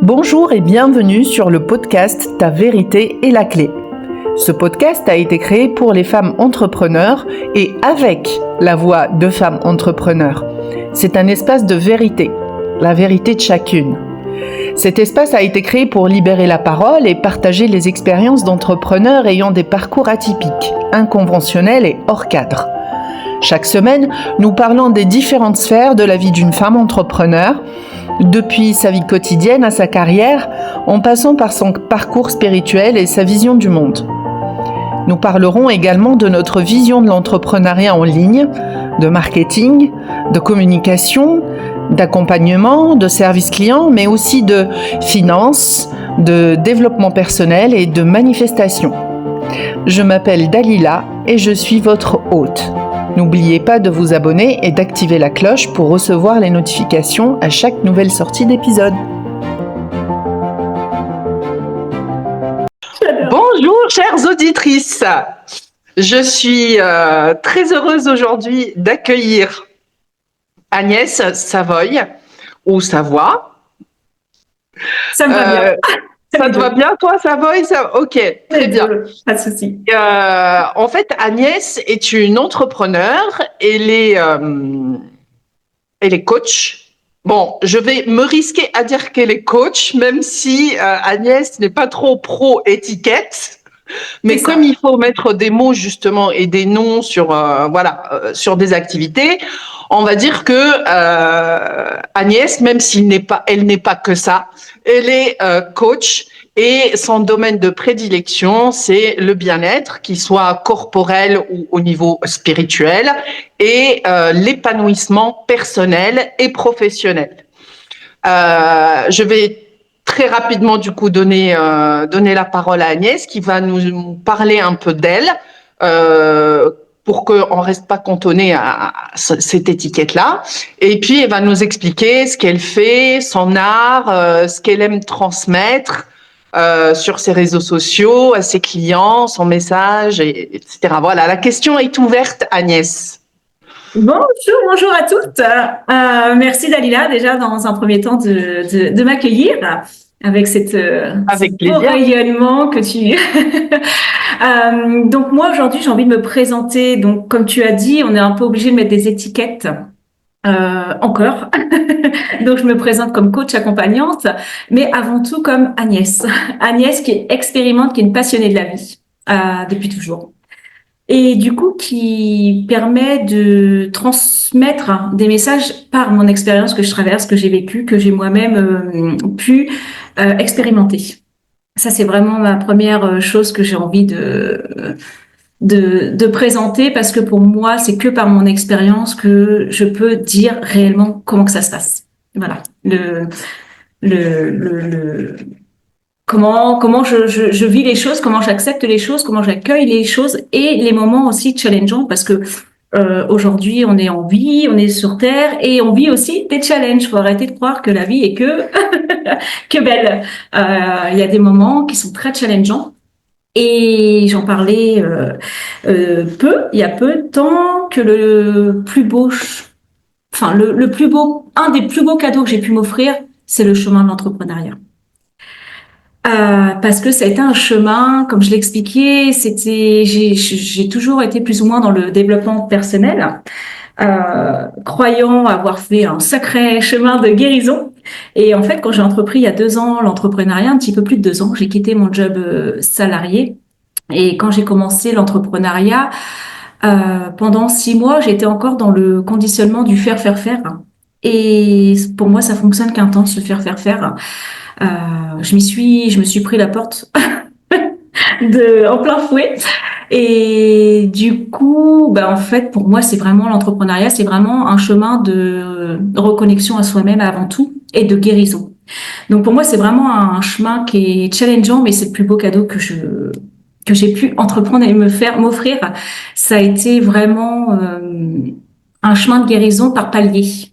Bonjour et bienvenue sur le podcast Ta vérité est la clé. Ce podcast a été créé pour les femmes entrepreneurs et avec la voix de femmes entrepreneurs. C'est un espace de vérité, la vérité de chacune. Cet espace a été créé pour libérer la parole et partager les expériences d'entrepreneurs ayant des parcours atypiques, inconventionnels et hors cadre. Chaque semaine, nous parlons des différentes sphères de la vie d'une femme entrepreneur, depuis sa vie quotidienne à sa carrière, en passant par son parcours spirituel et sa vision du monde. Nous parlerons également de notre vision de l'entrepreneuriat en ligne, de marketing, de communication, d'accompagnement, de service client, mais aussi de finances, de développement personnel et de manifestation. Je m'appelle Dalila et je suis votre hôte. N'oubliez pas de vous abonner et d'activer la cloche pour recevoir les notifications à chaque nouvelle sortie d'épisode. Bonjour chères auditrices, je suis très heureuse aujourd'hui d'accueillir Agnès Savoy ou Savoie. Ça me va bien. Ça te va bien, toi, Savoy? Ok, très bien. Pas de souci. En fait, Agnès est une entrepreneure. Elle est coach. Bon, je vais me risquer à dire qu'elle est coach, même si Agnès n'est pas trop pro étiquette. Mais comme il faut mettre des mots justement et des noms sur sur des activités, on va dire que Agnès, même elle n'est pas que ça, elle est coach et son domaine de prédilection, c'est le bien-être, qu'il soit corporel ou au niveau spirituel, et l'épanouissement personnel et professionnel. Je vais très rapidement du coup donner la parole à Agnès qui va nous parler un peu d'elle pour qu'on reste pas cantonné à cette étiquette-là. Et puis elle va nous expliquer ce qu'elle fait, son art, ce qu'elle aime transmettre sur ses réseaux sociaux, à ses clients, son message, etc. Voilà, la question est ouverte, Agnès. Bonjour à toutes. Merci Dalila déjà dans un premier temps de m'accueillir avec ce beau rayonnement que tu... Donc moi aujourd'hui j'ai envie de me présenter. Donc comme tu as dit, on est un peu obligé de mettre des étiquettes encore. Donc je me présente comme coach accompagnante, mais avant tout comme Agnès. Agnès qui expérimente, qui est une passionnée de la vie depuis toujours. Et du coup, qui permet de transmettre des messages par mon expérience que je traverse, que j'ai vécu, que j'ai moi-même pu expérimenter. Ça, c'est vraiment ma première chose que j'ai envie de présenter parce que pour moi, c'est que par mon expérience que je peux dire réellement comment que ça se passe. Voilà. Comment je vis les choses, comment j'accepte les choses, comment j'accueille les choses et les moments aussi challengeants parce que aujourd'hui on est en vie, on est sur Terre et on vit aussi des challenges. Faut arrêter de croire que la vie est que belle. Il y a des moments qui sont très challengeants et j'en parlais il y a peu de temps que le plus beau, un des plus beaux cadeaux que j'ai pu m'offrir, c'est le chemin de l'entrepreneuriat. Parce que ça a été un chemin, comme je l'expliquais, j'ai toujours été plus ou moins dans le développement personnel, croyant avoir fait un sacré chemin de guérison. Et en fait, quand j'ai entrepris il y a 2 ans l'entrepreneuriat, un petit peu plus de 2 ans, j'ai quitté mon job salarié. Et quand j'ai commencé l'entrepreneuriat, pendant 6 mois, j'étais encore dans le conditionnement du faire. Et pour moi, ça fonctionne qu'un temps, se faire. Je me suis pris la porte en plein fouet. Et du coup, en fait, pour moi, c'est vraiment l'entrepreneuriat, c'est vraiment un chemin de reconnexion à soi-même avant tout et de guérison. Donc pour moi, c'est vraiment un chemin qui est challengeant, mais c'est le plus beau cadeau que j'ai pu entreprendre et m'offrir. Ça a été vraiment un chemin de guérison par palier.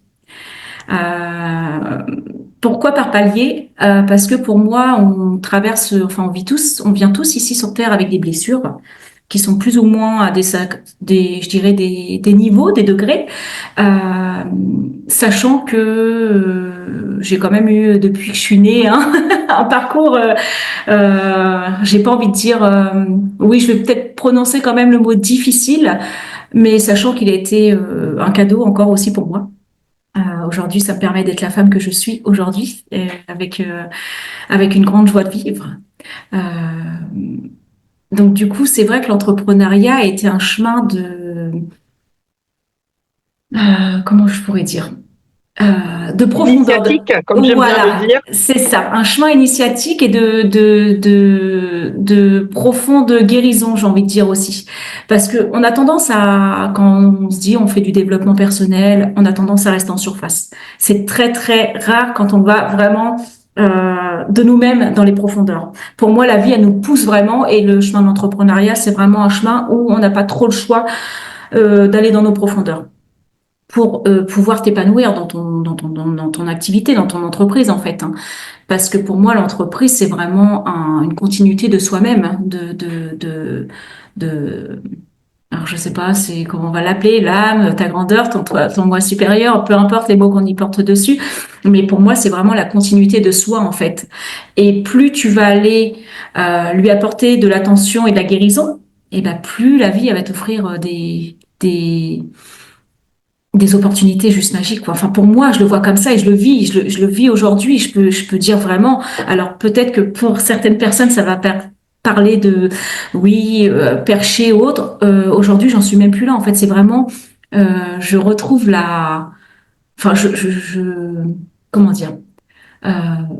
Pourquoi par palier? Parce que pour moi, on vient tous ici sur Terre avec des blessures qui sont plus ou moins à des niveaux, des degrés, sachant que j'ai quand même eu, depuis que je suis née, hein, un parcours, j'ai pas envie de dire, oui, je vais peut-être prononcer quand même le mot difficile, mais sachant qu'il a été un cadeau encore aussi pour moi. Aujourd'hui, ça me permet d'être la femme que je suis aujourd'hui, avec une grande joie de vivre. Euh, donc du coup, c'est vrai que l'entrepreneuriat a été un chemin comment je pourrais dire, de profondeur. Initiatique, comme j'aime bien le Voilà, dire. c'est ça, un chemin initiatique et de profonde guérison, j'ai envie de dire aussi. Parce que on a tendance à, quand on se dit on fait du développement personnel, on a tendance à rester en surface. C'est très très rare quand on va vraiment de nous-mêmes dans les profondeurs. Pour moi, la vie, elle nous pousse vraiment et le chemin de l'entrepreneuriat, c'est vraiment un chemin où on n'a pas trop le choix d'aller dans nos profondeurs pour pouvoir t'épanouir dans ton activité, dans ton entreprise en fait. Hein. Parce que pour moi, l'entreprise, c'est vraiment une continuité de soi-même, hein, de alors je sais pas, c'est comment on va l'appeler, l'âme, ta grandeur, ton moi supérieur, peu importe les mots qu'on y porte dessus. Mais pour moi, c'est vraiment la continuité de soi en fait. Et plus tu vas aller lui apporter de l'attention et de la guérison, et ben plus la vie elle va t'offrir des opportunités juste magiques, quoi. Enfin, pour moi, je le vois comme ça et je le vis, je le vis aujourd'hui. Je peux dire vraiment. Alors, peut-être que pour certaines personnes, ça va parler de, oui, perché ou autre. Aujourd'hui, j'en suis même plus là. En fait, c'est vraiment, je retrouve enfin, comment dire? Euh,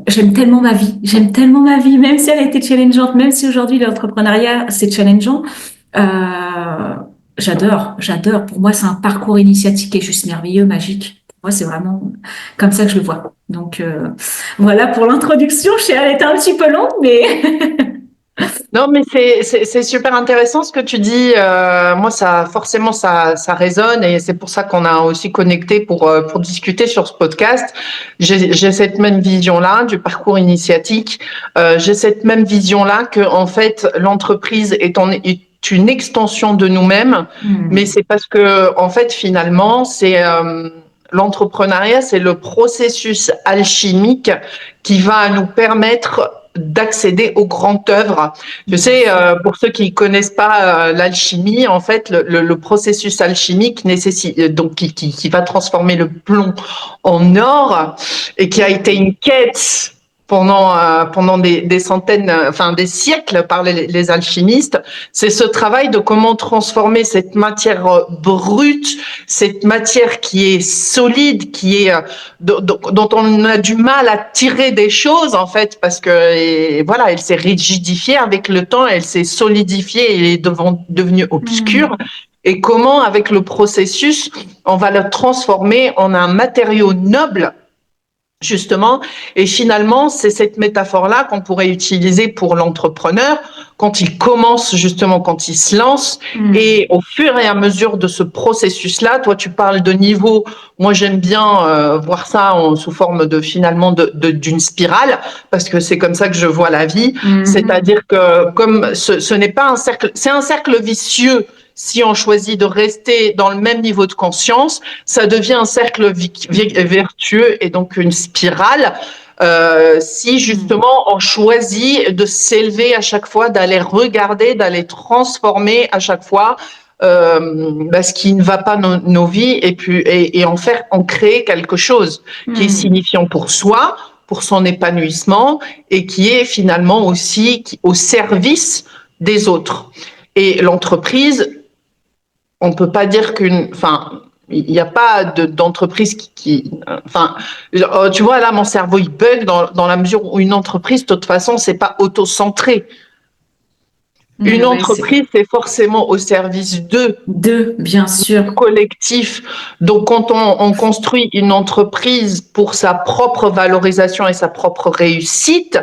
j'aime tellement ma vie. J'aime tellement ma vie, même si elle a été challengeante, même si aujourd'hui l'entrepreneuriat, c'est challengeant. Euh, j'adore. Pour moi, c'est un parcours initiatique qui est juste merveilleux, magique. Pour moi, c'est vraiment comme ça que je le vois. Donc, voilà pour l'introduction. Je sais, elle était un petit peu longue, mais Non, mais c'est super intéressant ce que tu dis. Moi, ça forcément ça résonne et c'est pour ça qu'on a aussi connecté pour discuter sur ce podcast. J'ai cette même vision-là du parcours initiatique. J'ai cette même vision-là que en fait l'entreprise est une extension de nous-mêmes, mais c'est parce que en fait finalement c'est l'entrepreneuriat, c'est le processus alchimique qui va nous permettre d'accéder aux grandes œuvres. Je sais, pour ceux qui connaissent pas l'alchimie, en fait, le processus alchimique nécessite donc qui va transformer le plomb en or et qui a été une quête pendant des centaines, enfin des siècles par les alchimistes. C'est ce travail de comment transformer cette matière brute, cette matière qui est solide, qui est dont on a du mal à tirer des choses en fait parce que voilà, elle s'est rigidifiée avec le temps, elle s'est solidifiée, elle est devenue obscure. Et comment, avec le processus, on va le transformer en un matériau noble, justement. Et finalement, c'est cette métaphore-là qu'on pourrait utiliser pour l'entrepreneur quand il commence, justement, quand il se lance. Et au fur et à mesure de ce processus-là, toi, tu parles de niveau. Moi, j'aime bien voir ça sous forme de finalement d'une spirale, parce que c'est comme ça que je vois la vie. C'est-à-dire que comme ce n'est pas un cercle, c'est un cercle vicieux. Si on choisit de rester dans le même niveau de conscience, ça devient un cercle vertueux et donc une spirale. Si justement on choisit de s'élever à chaque fois, d'aller regarder, d'aller transformer à chaque fois ce qui ne va pas nos vies et en créer quelque chose qui est signifiant pour soi, pour son épanouissement et qui est finalement aussi au service des autres. Et l'entreprise, on peut pas dire il n'y a pas d'entreprise enfin, tu vois, là, mon cerveau, il bug dans la mesure où une entreprise, de toute façon, c'est pas auto-centré. Une entreprise, c'est forcément au service bien sûr, collectif. Donc, quand on construit une entreprise pour sa propre valorisation et sa propre réussite,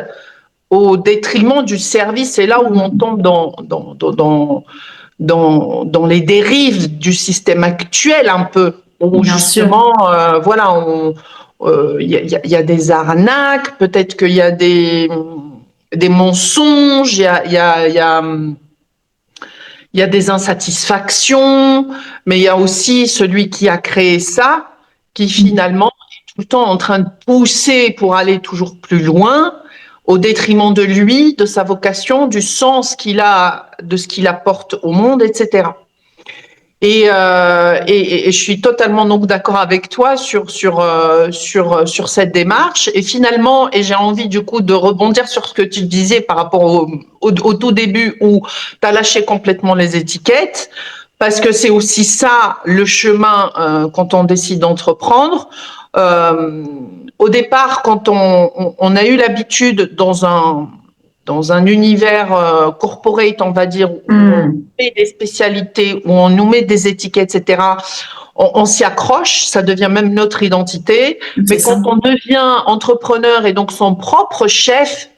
au détriment du service, c'est là où on tombe dans les dérives du système actuel un peu, où bien justement, voilà, y a des arnaques, peut-être qu'il y a des mensonges, il y a des insatisfactions, mais il y a aussi celui qui a créé ça, qui finalement le temps en train de pousser pour aller toujours plus loin, au détriment de lui, de sa vocation, du sens qu'il a, de ce qu'il apporte au monde, etc. Et je suis totalement donc d'accord avec toi sur cette démarche. Et finalement, et j'ai envie du coup de rebondir sur ce que tu disais par rapport au tout début où tu as lâché complètement les étiquettes, parce que c'est aussi ça le chemin quand on décide d'entreprendre. Au départ, quand on a eu l'habitude dans un univers corporate, on va dire, où on fait des spécialités, où on nous met des étiquettes, etc., on s'y accroche, ça devient même notre identité. Mais quand on devient entrepreneur et donc son propre chef,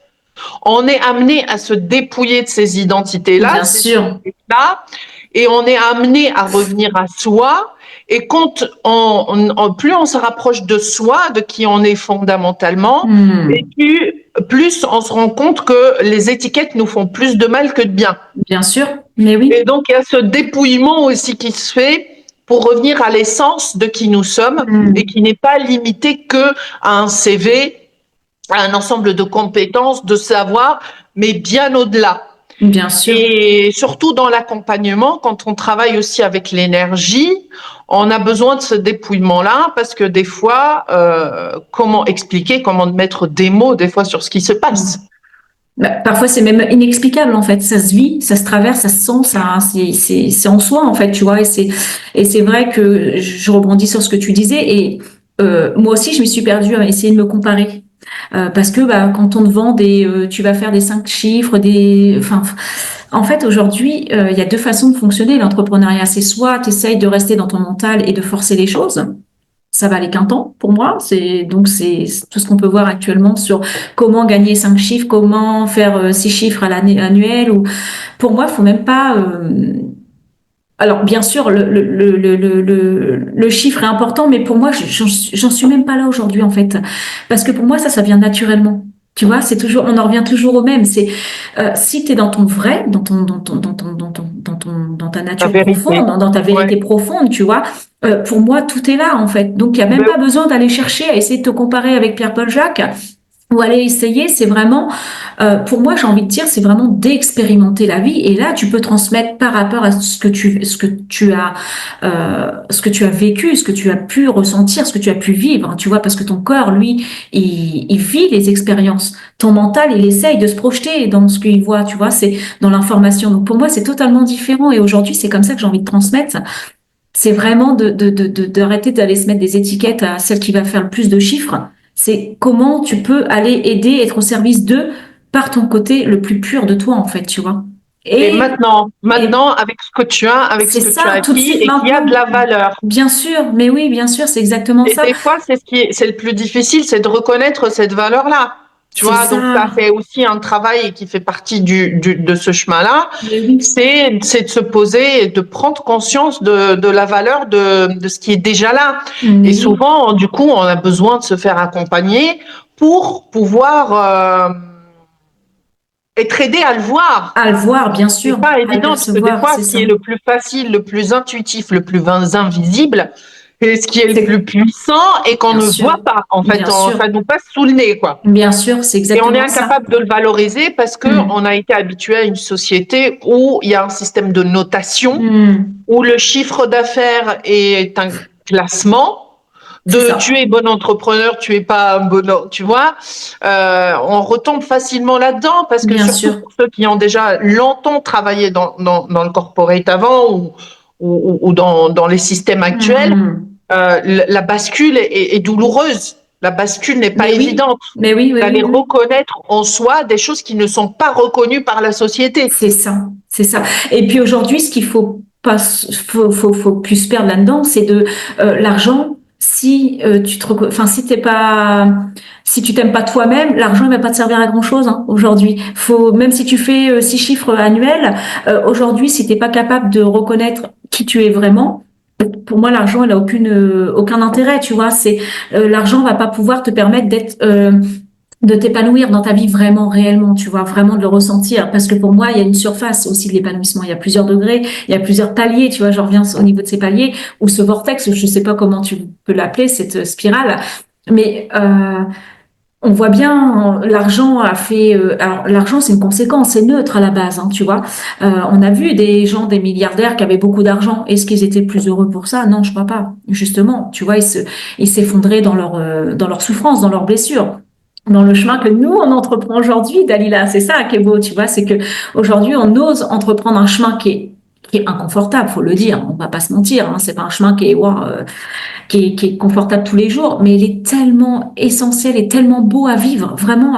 on est amené à se dépouiller de ces identités-là. Bien sûr. Et on est amené à revenir à soi. Et quand plus on se rapproche de soi, de qui on est fondamentalement, et plus on se rend compte que les étiquettes nous font plus de mal que de bien. Bien sûr, mais oui. Et donc il y a ce dépouillement aussi qui se fait pour revenir à l'essence de qui nous sommes et qui n'est pas limité que à un CV, à un ensemble de compétences, de savoir, mais bien au-delà. Bien sûr. Et surtout dans l'accompagnement, quand on travaille aussi avec l'énergie, on a besoin de ce dépouillement-là parce que des fois, comment expliquer, comment mettre des mots des fois sur ce qui se passe. Parfois, c'est même inexplicable en fait. Ça se vit, ça se traverse, ça se sent, c'est en soi en fait, tu vois. Et c'est vrai que je rebondis sur ce que tu disais. Et moi aussi, je me suis perdue à essayer de me comparer. Parce que quand on te vend tu vas faire des 5 chiffres, en fait aujourd'hui il y a deux façons de fonctionner l'entrepreneuriat. C'est soit tu essayes de rester dans ton mental et de forcer les choses. Ça va aller qu'un temps pour moi. C'est tout ce qu'on peut voir actuellement sur comment gagner 5 chiffres, comment faire 6 chiffres à l'année annuelle. Ou pour moi, il faut même pas. Alors, bien sûr, le chiffre est important, mais pour moi, j'en suis même pas là aujourd'hui, en fait. Parce que pour moi, ça vient naturellement. Tu vois, c'est toujours, on en revient toujours au même. C'est, si tu es dans ton vrai, dans ta nature profonde, dans ta vérité profonde, tu vois, pour moi, tout est là, en fait. Donc, il n'y a même pas besoin d'aller chercher à essayer de te comparer avec Pierre-Paul Jacques. Ou aller essayer, c'est vraiment, pour moi, j'ai envie de dire, c'est vraiment d'expérimenter la vie. Et là, tu peux transmettre par rapport à ce que tu as vécu, ce que tu as pu ressentir, ce que tu as pu vivre. Tu vois, parce que ton corps, lui, il vit les expériences. Ton mental, il essaye de se projeter dans ce qu'il voit. Tu vois, c'est dans l'information. Donc pour moi, c'est totalement différent. Et aujourd'hui, c'est comme ça que j'ai envie de transmettre. C'est vraiment d'arrêter d'aller se mettre des étiquettes à celle qui va faire le plus de chiffres. C'est comment tu peux aller aider, être au service d'eux par ton côté le plus pur de toi, en fait, tu vois. Et maintenant, avec ce que tu as, avec ce que tu as acquis, et qu'il y a de la valeur. Bien sûr, mais oui, bien sûr, c'est exactement ça. Et des fois, c'est le plus difficile, c'est de reconnaître cette valeur-là. Tu vois, donc ça fait aussi un travail qui fait partie de ce chemin-là. Oui. C'est de se poser et de prendre conscience de la valeur de ce qui est déjà là. Oui. Et souvent, du coup, on a besoin de se faire accompagner pour pouvoir être aidé à le voir. À le voir, bien sûr. C'est pas évident parce que des fois, ce qui est le plus facile, le plus intuitif, le plus invisible, et ce qui est le plus puissant et qu'on ne voit pas. En fait, ça nous passe sous le nez, quoi. Bien sûr, c'est exactement ça. Et on est incapable de le valoriser parce que on a été habitué à une société où il y a un système de notation, où le chiffre d'affaires est un classement. Tu es bon entrepreneur, tu es pas un bon, tu vois, on retombe facilement là-dedans parce que surtout pour ceux qui ont déjà longtemps travaillé dans le corporate avant ou dans les systèmes actuels, la bascule est douloureuse. La bascule n'est pas évidente. Mais oui, d'aller reconnaître en soi des choses qui ne sont pas reconnues par la société. C'est ça. Et puis aujourd'hui, ce qu'il faut plus perdre là-dedans, c'est de l'argent. Si si tu t'aimes pas toi-même, l'argent ne va pas te servir à grand chose aujourd'hui. Même si tu fais 6 chiffres annuels, aujourd'hui, si t'es pas capable de reconnaître qui tu es vraiment, pour moi, l'argent, elle a aucun intérêt, tu vois. L'argent va pas pouvoir te permettre de t'épanouir dans ta vie vraiment, réellement, tu vois, vraiment de le ressentir. Parce que pour moi, il y a une surface aussi de l'épanouissement. Il y a plusieurs degrés, il y a plusieurs paliers, tu vois. Je reviens au niveau de ces paliers ou ce vortex, je sais pas comment tu peux l'appeler, cette spirale. Mais on voit bien, l'argent a fait. Alors, l'argent, c'est une conséquence, c'est neutre à la base, hein, tu vois. On a vu des gens, des milliardaires qui avaient beaucoup d'argent. Est-ce qu'ils étaient plus heureux pour ça? Non, je crois pas. Justement, tu vois, ils s'effondraient dans leur souffrance, dans leurs blessures. Dans le chemin que nous, on entreprend aujourd'hui, Dalila, c'est ça qui est beau, tu vois, c'est que aujourd'hui, on ose entreprendre un chemin qui est inconfortable, faut le dire, on va pas se mentir, hein, c'est pas un chemin qui est, ouah, qui est confortable tous les jours, mais il est tellement essentiel et tellement beau à vivre, vraiment,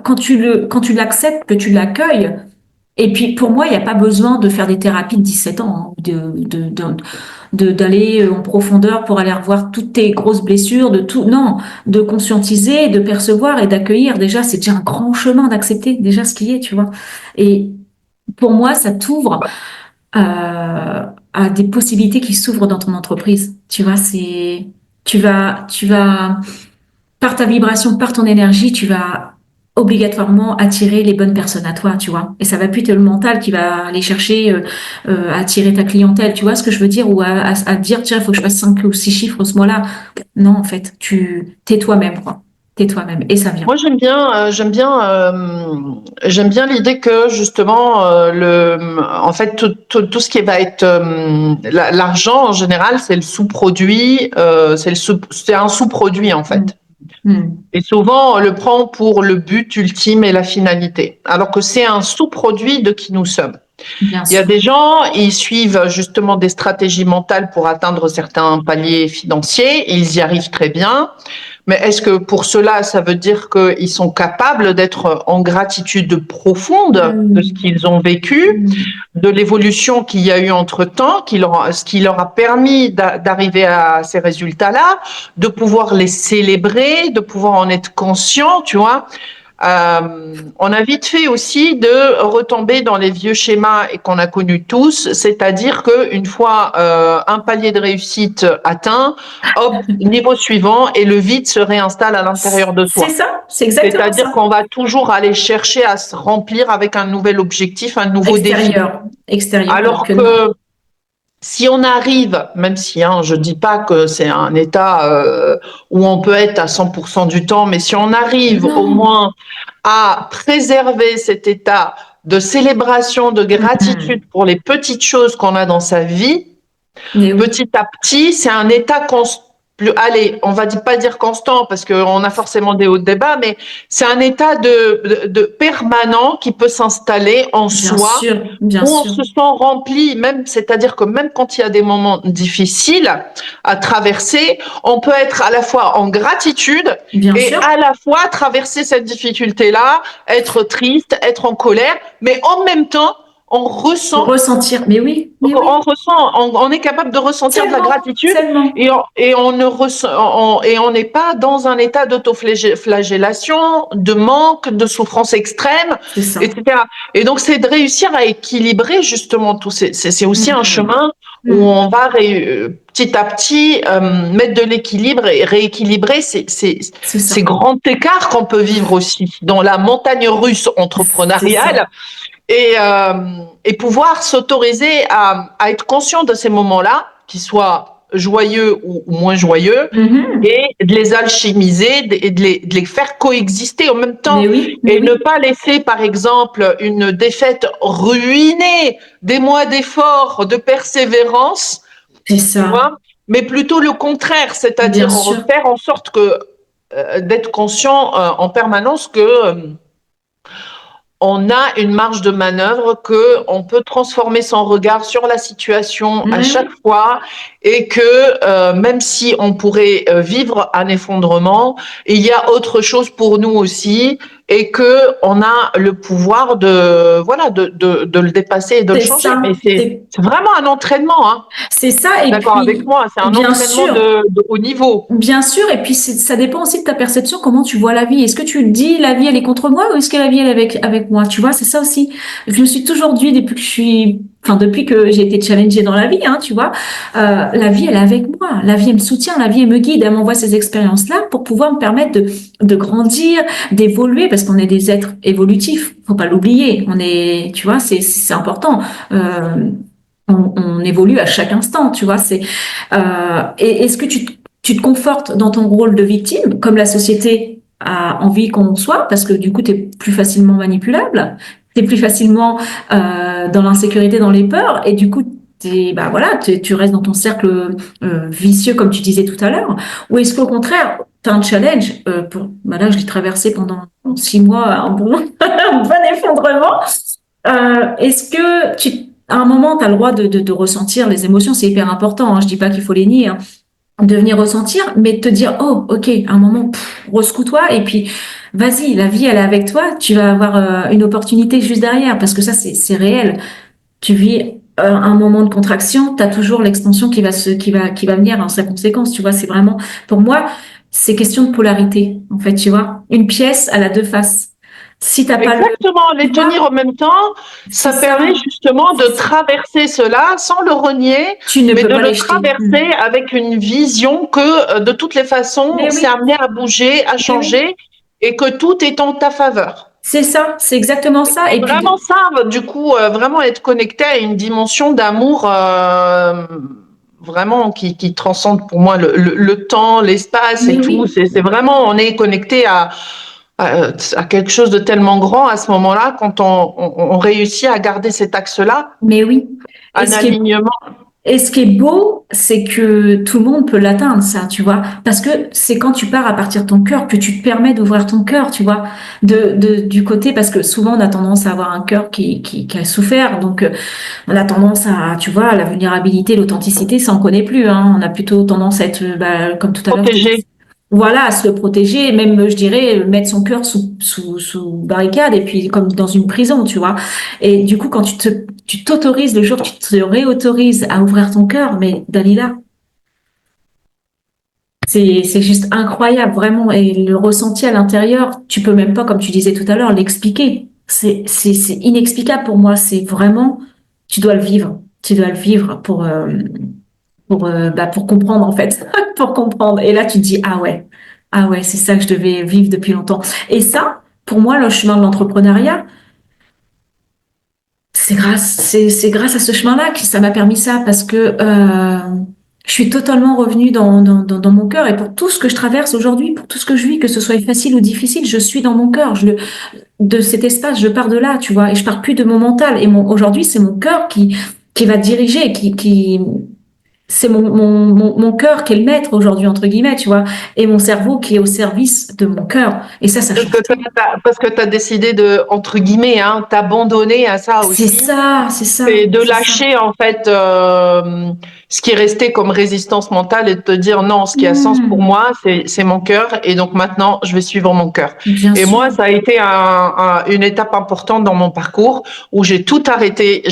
quand tu l'acceptes, que tu l'accueilles. Et puis, pour moi, il n'y a pas besoin de faire des thérapies de 17 ans, hein, d'aller en profondeur pour aller revoir toutes tes grosses blessures, de tout. Non, de conscientiser, de percevoir et d'accueillir. Déjà, c'est déjà un grand chemin d'accepter déjà ce qui est, tu vois. Et pour moi, ça t'ouvre à des possibilités qui s'ouvrent dans ton entreprise. Tu vois, tu vas, par ta vibration, par ton énergie, tu vas obligatoirement attirer les bonnes personnes à toi, tu vois. Et ça va plus être le mental qui va aller chercher à attirer ta clientèle, tu vois ce que je veux dire, ou à dire, tiens, il faut que je fasse 5 ou 6 chiffres ce mois-là. Non, en fait, t'es toi-même, quoi. T'es toi-même, et ça vient. Moi, j'aime bien l'idée que justement, en fait, tout ce qui va être l'argent en général, c'est le sous-produit, c'est un sous-produit en Mm. fait. Mm. Et souvent, on le prend pour le but ultime et la finalité, alors que c'est un sous-produit de qui nous sommes. Bien Il y a sûr. des gens, ils suivent justement des stratégies mentales pour atteindre certains paliers financiers, et ils y arrivent très bien. Mais est-ce que pour cela, ça veut dire qu'ils sont capables d'être en gratitude profonde de ce Mm. qu'ils ont vécu, Mm. de l'évolution qu'il y a eu entre-temps, ce qui leur a permis d'arriver à ces résultats-là, de pouvoir les célébrer, de pouvoir en être conscient, tu vois? On a vite fait aussi de retomber dans les vieux schémas et qu'on a connus tous, c'est-à-dire qu'une fois un palier de réussite atteint, hop, niveau suivant et le vide se réinstalle à l'intérieur de C'est soi. ça, c'est exactement C'est-à-dire ça. qu'on va toujours aller chercher à se remplir avec un nouvel objectif, un nouveau défi. Extérieur, alors Alors que non. que si on arrive, même si je dis pas que c'est un état où on peut être à 100% du temps, mais si on arrive au Non. moins à préserver cet état de célébration, de Mm. gratitude pour les petites choses qu'on a dans sa vie, Mais oui, petit à petit, c'est un état allez, on va pas dire constant parce qu'on a forcément des hauts débats, mais c'est un état de permanent qui peut s'installer en bien soi sûr, bien où on sûr, se sent rempli, même, c'est-à-dire que même quand il y a des moments difficiles à traverser, on peut être à la fois en gratitude bien et sûr. à la fois traverser cette difficulté-là, être triste, être en colère, mais en même temps, on ressent Ressentir, mais on oui, ressent, on est capable de ressentir de la tellement, gratitude tellement. et on ne ressent, et on n'est pas dans un état d'autoflagellation, de manque, de souffrance extrême, C'est ça. etc. Et donc, c'est de réussir à équilibrer justement tout. C'est aussi un Mm. chemin où Mm. on va petit à petit mettre de l'équilibre et rééquilibrer C'est ces ça. grands écarts qu'on peut vivre aussi dans la montagne russe C'est ça. entrepreneuriale et, euh, et pouvoir s'autoriser à être conscient de ces moments-là, qu'ils soient joyeux ou moins joyeux, Mhm. et de les alchimiser et de les faire coexister en même temps Mais et ne oui, pas laisser, par exemple, une défaite ruiner des mois d'efforts, de persévérance, c'est tu ça. vois, mais plutôt le contraire, Bien c'est-à-dire sûr. faire en sorte que d'être conscient en permanence que on a une marge de manœuvre, que on peut transformer son regard sur la situation à Mais chaque oui. fois et que même si on pourrait vivre un effondrement, il y a autre chose pour nous aussi et que on a le pouvoir de le dépasser et de le C'est changer. Mais ça. c'est vraiment un entraînement, hein. C'est ça. T'es Et d'accord avec puis, moi? C'est un bien entraînement sûr. de haut niveau. Bien sûr, et puis ça dépend aussi de ta perception, comment tu vois la vie. Est-ce que tu dis la vie elle est contre moi ou est-ce que la vie elle est avec moi? Tu vois, c'est ça aussi. Je me suis toujours dit depuis que j'ai été challengée dans la vie, hein, tu vois, la vie elle est avec moi. La vie elle me soutient, la vie elle me guide, elle m'envoie ces expériences-là pour pouvoir me permettre de grandir, d'évoluer parce qu'on est des êtres évolutifs. Faut pas l'oublier. Tu vois, c'est important. On évolue à chaque instant, tu vois. Et est-ce que tu te confortes dans ton rôle de victime, comme la société a envie qu'on soit, parce que du coup, tu es plus facilement manipulable, tu es plus facilement dans l'insécurité, dans les peurs, et du coup, tu restes dans ton cercle vicieux, comme tu disais tout à l'heure. Ou est-ce qu'au contraire, tu as un challenge là, je l'ai traversé pendant 6 mois, un bon, un bon effondrement. Est-ce que à un moment, tu as le droit de ressentir les émotions, c'est hyper important, hein, je dis pas qu'il faut les nier, hein, de venir ressentir, mais de te dire, oh, ok, à un moment, rescouds-toi, et puis, vas-y, la vie, elle est avec toi, tu vas avoir une opportunité juste derrière, parce que ça, c'est réel. Tu vis un moment de contraction, tu as toujours l'extension qui va venir en sa conséquence, tu vois, c'est vraiment, pour moi, c'est question de polarité, en fait, tu vois. Une pièce, elle a deux faces. Si t'as pas Exactement, les tenir en même temps, ça permet justement de traverser cela sans le renier, mais de le traverser avec une vision que de toutes les façons, c'est amené à bouger, à changer, et que tout est en ta faveur. C'est ça, c'est exactement ça. Et vraiment ça, du coup, vraiment être connecté à une dimension d'amour vraiment qui transcende pour moi le temps, l'espace et tout. C'est vraiment, on est connecté à quelque chose de tellement grand à ce moment-là, quand on réussit à garder cet axe-là. Mais oui. Un alignement. Et ce qui est beau, c'est que tout le monde peut l'atteindre, ça, tu vois. Parce que c'est quand tu pars à partir de ton cœur que tu te permets d'ouvrir ton cœur, tu vois. Du côté, parce que souvent on a tendance à avoir un cœur qui a souffert. Donc, on a tendance à, tu vois, la vulnérabilité, l'authenticité, ça on connaît plus, hein. On a plutôt tendance à être, comme tout à l'heure. Voilà, à se le protéger, même, je dirais, mettre son cœur sous barricade, et puis comme dans une prison, tu vois. Et du coup, quand tu t'autorises, le jour où tu te réautorises à ouvrir ton cœur, mais Dalila, c'est juste incroyable, vraiment. Et le ressenti à l'intérieur, tu peux même pas, comme tu disais tout à l'heure, l'expliquer. C'est inexplicable pour moi. C'est vraiment, tu dois le vivre. Tu dois le vivre pour comprendre, en fait. Pour comprendre. Et là, tu te dis, ah ouais, c'est ça que je devais vivre depuis longtemps. Et ça, pour moi, le chemin de l'entrepreneuriat, c'est grâce à ce chemin-là que ça m'a permis ça, parce que je suis totalement revenue dans mon cœur, et pour tout ce que je traverse aujourd'hui, pour tout ce que je vis, que ce soit facile ou difficile, je suis dans mon cœur. De cet espace, je pars de là, tu vois, et je pars plus de mon mental. Et aujourd'hui, c'est mon cœur qui va diriger, c'est mon cœur qui est le maître aujourd'hui, entre guillemets, tu vois, et mon cerveau qui est au service de mon cœur. Et ça change. Parce que tu as décidé de, entre guillemets, t'abandonner à ça aussi. C'est ça. Et de lâcher, en fait, ce qui est resté comme résistance mentale, et de te dire non, ce qui a sens pour moi, c'est mon cœur. Et donc maintenant, je vais suivre mon cœur. Et moi, ça a été une étape importante dans mon parcours où j'ai tout arrêté.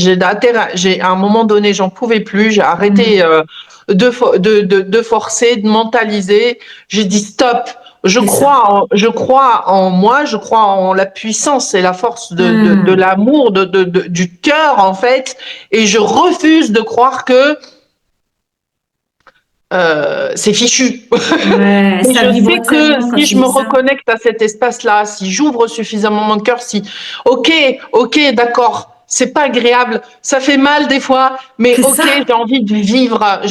À un moment donné, j'en pouvais plus. J'ai arrêté de forcer, de mentaliser. J'ai dit stop. Je crois en moi, je crois en la puissance et la force de l'amour, du cœur, en fait, et je refuse de croire que c'est fichu. Ouais, je sais que si je me reconnecte à cet espace-là, si j'ouvre suffisamment mon cœur, ok, d'accord, c'est pas agréable, ça fait mal des fois, mais j'ai envie de vivre,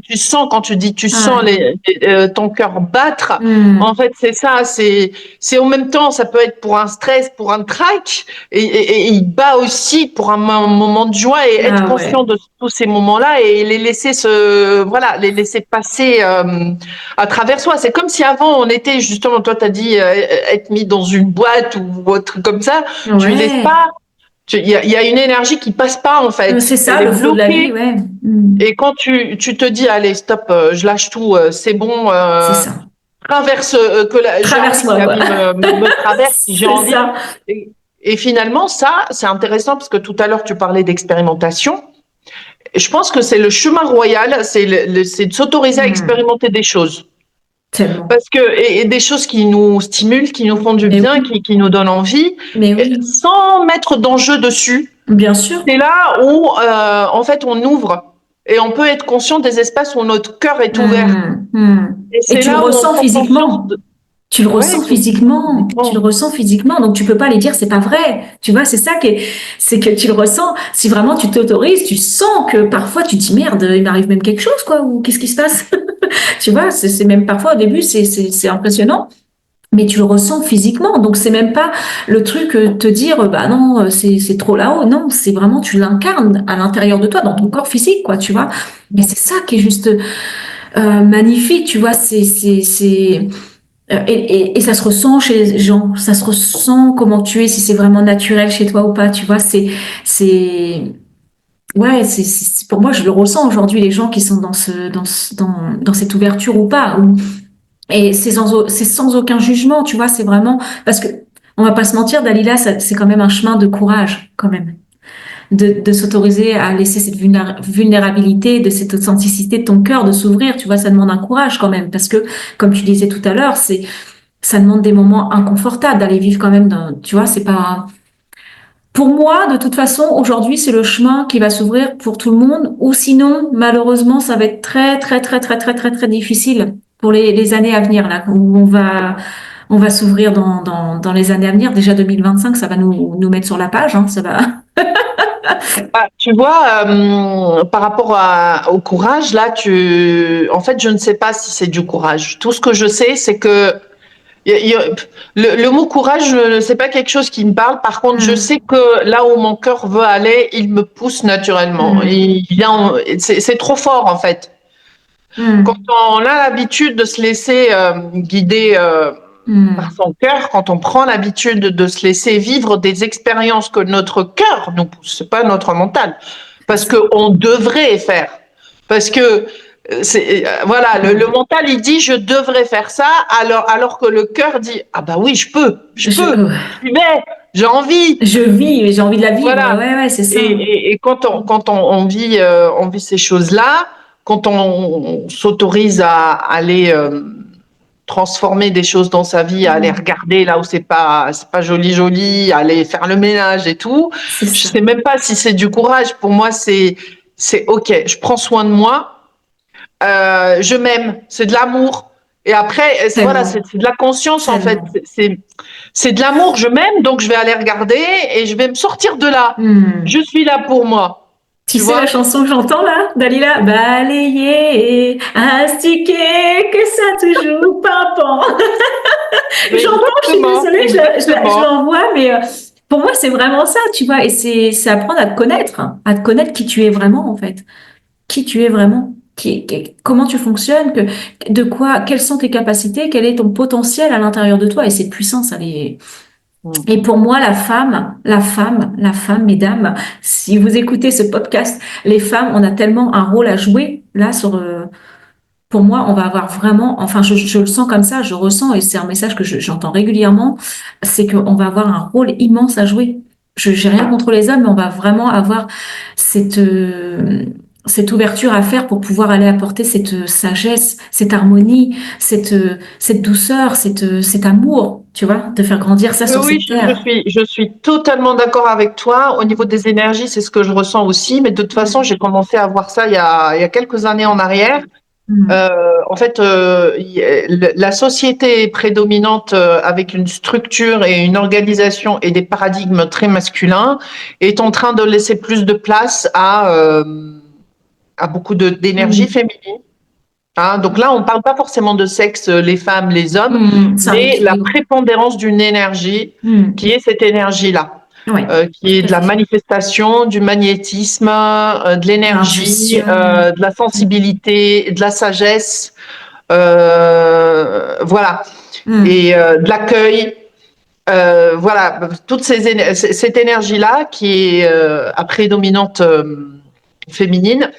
tu sens, quand tu sens ton cœur battre, en fait, c'est ça, c'est en même temps, ça peut être pour un stress, pour un trac, et il bat aussi pour un moment de joie, et être conscient de tous ces moments-là, et les laisser les laisser passer à travers soi. C'est comme si avant, on était justement, toi, t'as dit, être mis dans une boîte ou autre comme ça, tu laisses pas. Il y a une énergie qui passe pas, en fait. C'est ça, le flot de la vie, ouais. Et quand tu te dis, allez, stop, je lâche tout, c'est bon, traverse-moi, me traverse, j'ai envie. Et finalement, ça, c'est intéressant, parce que tout à l'heure, tu parlais d'expérimentation. Et je pense que c'est le chemin royal, c'est de s'autoriser à expérimenter des choses. Tellement. Parce que et des choses qui nous stimulent, qui nous font du bien, qui nous donnent envie, sans mettre d'enjeu dessus. Bien sûr. C'est là où en fait on ouvre, et on peut être conscient des espaces où notre cœur est ouvert. Et tu le ressens physiquement. Tu le ressens physiquement, tu le ressens physiquement, donc tu peux pas aller dire c'est pas vrai. Tu vois, c'est ça c'est que tu le ressens. Si vraiment tu t'autorises, tu sens que parfois tu te dis merde, il m'arrive même quelque chose quoi, ou qu'est-ce qui se passe? Tu vois, c'est même parfois au début c'est impressionnant, mais tu le ressens physiquement. Donc c'est même pas le truc te dire bah non c'est trop là-haut. Non, c'est vraiment tu l'incarnes à l'intérieur de toi, dans ton corps physique quoi, tu vois. Mais c'est ça qui est juste magnifique, tu vois. Et ça se ressent chez les gens, ça se ressent comment tu es, si c'est vraiment naturel chez toi ou pas, tu vois, ouais, pour moi, je le ressens aujourd'hui, les gens qui sont dans cette ouverture ou pas, et c'est sans aucun jugement, tu vois, c'est vraiment, parce que, on va pas se mentir, Dalila, c'est quand même un chemin de courage, quand même. De s'autoriser à laisser cette vulnérabilité, de cette authenticité de ton cœur, de s'ouvrir, tu vois, ça demande un courage quand même, parce que, comme tu disais tout à l'heure, ça demande des moments inconfortables d'aller vivre quand même tu vois, c'est pas, pour moi, de toute façon, aujourd'hui, c'est le chemin qui va s'ouvrir pour tout le monde, ou sinon, malheureusement, ça va être très, très, très, très, très, très, très difficile pour les années à venir, là, où on va s'ouvrir dans les années à venir. Déjà 2025, ça va nous mettre sur la page, hein, ça va. Tu vois, par rapport au courage, là, en fait, je ne sais pas si c'est du courage. Tout ce que je sais, c'est que le mot courage, c'est pas quelque chose qui me parle. Par contre, je sais que là où mon cœur veut aller, il me pousse naturellement. C'est trop fort, en fait. Quand on a l'habitude de se laisser guider par son cœur, quand on prend l'habitude de se laisser vivre des expériences que notre cœur nous pousse, pas notre mental, parce qu'on devrait faire, parce que voilà, le mental il dit je devrais faire ça, alors que le cœur dit ah bah oui je peux, j'y vais, j'ai envie, je vis, mais j'ai envie de la vivre. Voilà. Ouais, c'est ça. Et quand on vit ces choses-là, quand on s'autorise à aller transformer des choses dans sa vie, à aller regarder là où c'est pas joli, à aller faire le ménage et tout. Je sais même pas si c'est du courage. Pour moi, c'est ok. Je prends soin de moi. Je m'aime. C'est de l'amour. Et après, c'est de la conscience en fait. C'est de l'amour. Je m'aime, donc je vais aller regarder et je vais me sortir de là. Je suis là pour moi. Tu sais la chanson que j'entends là, Dalila? Balayer, astiquer, que ça te joue pimpant. J'entends, je suis désolée, je l'envoie, mais pour moi, c'est vraiment ça, tu vois. Et c'est apprendre à te connaître qui tu es vraiment, en fait. Qui tu es vraiment. Comment tu fonctionnes, quelles sont tes capacités, quel est ton potentiel à l'intérieur de toi. Et cette puissance, elle est... Et pour moi, la femme, mesdames, si vous écoutez ce podcast, les femmes, on a tellement un rôle à jouer là pour moi, on va avoir vraiment, enfin, je le sens comme ça, je ressens, et c'est un message que j'entends régulièrement, c'est qu'on va avoir un rôle immense à jouer. J'ai rien contre les hommes, mais on va vraiment avoir cette ouverture à faire pour pouvoir aller apporter cette sagesse, cette harmonie, cette douceur, cet amour, tu vois, de faire grandir ça sur cette terre. Je suis totalement d'accord avec toi. Au niveau des énergies, c'est ce que je ressens aussi. Mais de toute façon, j'ai commencé à voir ça il y a quelques années en arrière. En fait, la société prédominante avec une structure et une organisation et des paradigmes très masculins est en train de laisser plus de place à beaucoup d'énergie féminine. Hein, donc là, on ne parle pas forcément de sexe, les femmes, les hommes, mais la prépondérance d'une énergie qui est cette énergie-là. Qui est de la manifestation, du magnétisme, de l'énergie, de la sensibilité, de la sagesse, voilà, et de l'accueil. Voilà, toute cette énergie-là qui est à prédominante féminine,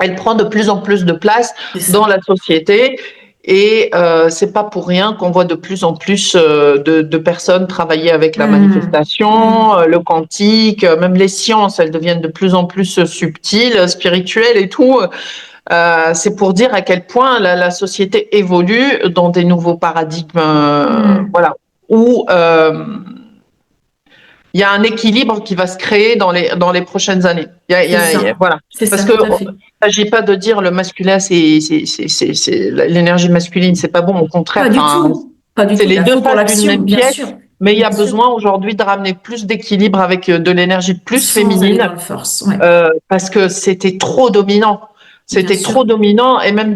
elle prend de plus en plus de place dans la société. Et c'est pas pour rien qu'on voit de plus en plus de personnes travailler avec la manifestation, le quantique, même les sciences, elles deviennent de plus en plus subtiles, spirituelles et tout. C'est pour dire à quel point la société évolue dans des nouveaux paradigmes, voilà, où il y a un équilibre qui va se créer dans les prochaines années. Voilà. Parce que il ne s'agit pas de dire le masculin, c'est l'énergie masculine, c'est pas bon, au contraire. Pas du tout. Pas du C'est tout. les La deux faute pour faces d'une l'action, même bien sûr. pièce, mais il y a Bien sûr. besoin aujourd'hui de ramener plus d'équilibre avec de l'énergie plus Sans aller féminine, dans le force. Ouais, parce que c'était trop dominant. bien C'était sûr. trop dominant, et même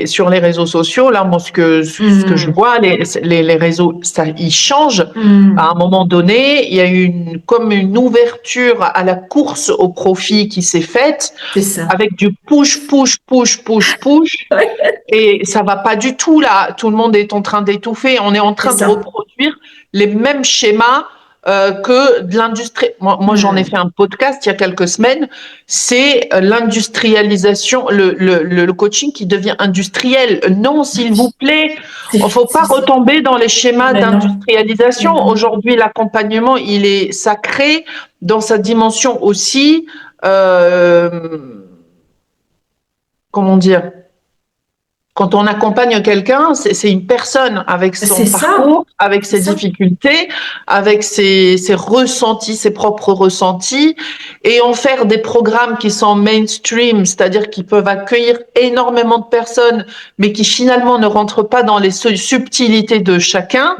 sur les réseaux sociaux, là, moi, ce que je vois, les réseaux, ça, ils changent. À un moment donné, il y a comme une ouverture à la course au profit qui s'est faite, C'est ça. avec du push, push, push, push, push. Et ça va pas du tout, là. Tout le monde est en train d'étouffer. On est en train de reproduire les mêmes schémas que de l'industrie. Moi, j'en ai fait un podcast il y a quelques semaines. C'est l'industrialisation, le coaching qui devient industriel. Non, s'il vous plaît, il ne faut pas retomber dans les schémas d'industrialisation. Aujourd'hui, l'accompagnement, il est sacré dans sa dimension aussi. Comment dire? Quand on accompagne quelqu'un, c'est une personne avec son parcours, avec ses difficultés, avec ses ressentis, ses propres ressentis, et en faire des programmes qui sont mainstream, c'est-à-dire qui peuvent accueillir énormément de personnes, mais qui finalement ne rentrent pas dans les subtilités de chacun,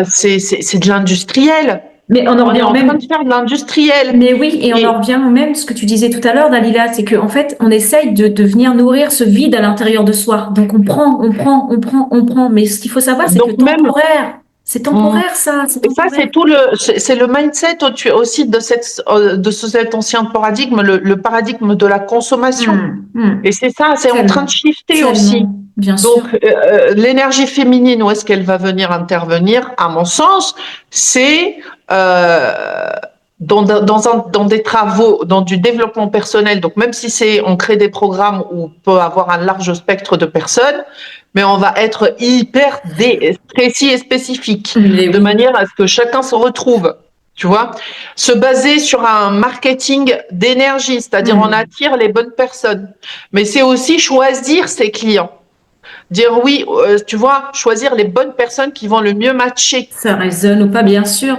c'est de l'industriel. Mais on est en train de faire de l'industriel. Mais oui, et on en revient au même, ce que tu disais tout à l'heure, Dalila, c'est qu'en fait, on essaye de venir nourrir ce vide à l'intérieur de soi. Donc on prend. Mais ce qu'il faut savoir, c'est que temporaire. C'est temporaire, ça. C'est temporaire. Et ça, c'est le mindset aussi de cet ancien paradigme, le paradigme de la consommation. Et c'est ça, c'est en train de shifter aussi. Bien sûr. Donc, l'énergie féminine, où est-ce qu'elle va venir intervenir? À mon sens, c'est dans des travaux, dans du développement personnel. Donc, même si on crée des programmes où on peut avoir un large spectre de personnes, mais on va être hyper précis et spécifique, de manière à ce que chacun se retrouve. Tu vois, se baser sur un marketing d'énergie, c'est-à-dire on attire les bonnes personnes. Mais c'est aussi choisir ses clients. Dire oui, tu vois, choisir les bonnes personnes qui vont le mieux matcher. Ça résonne ou pas, bien sûr.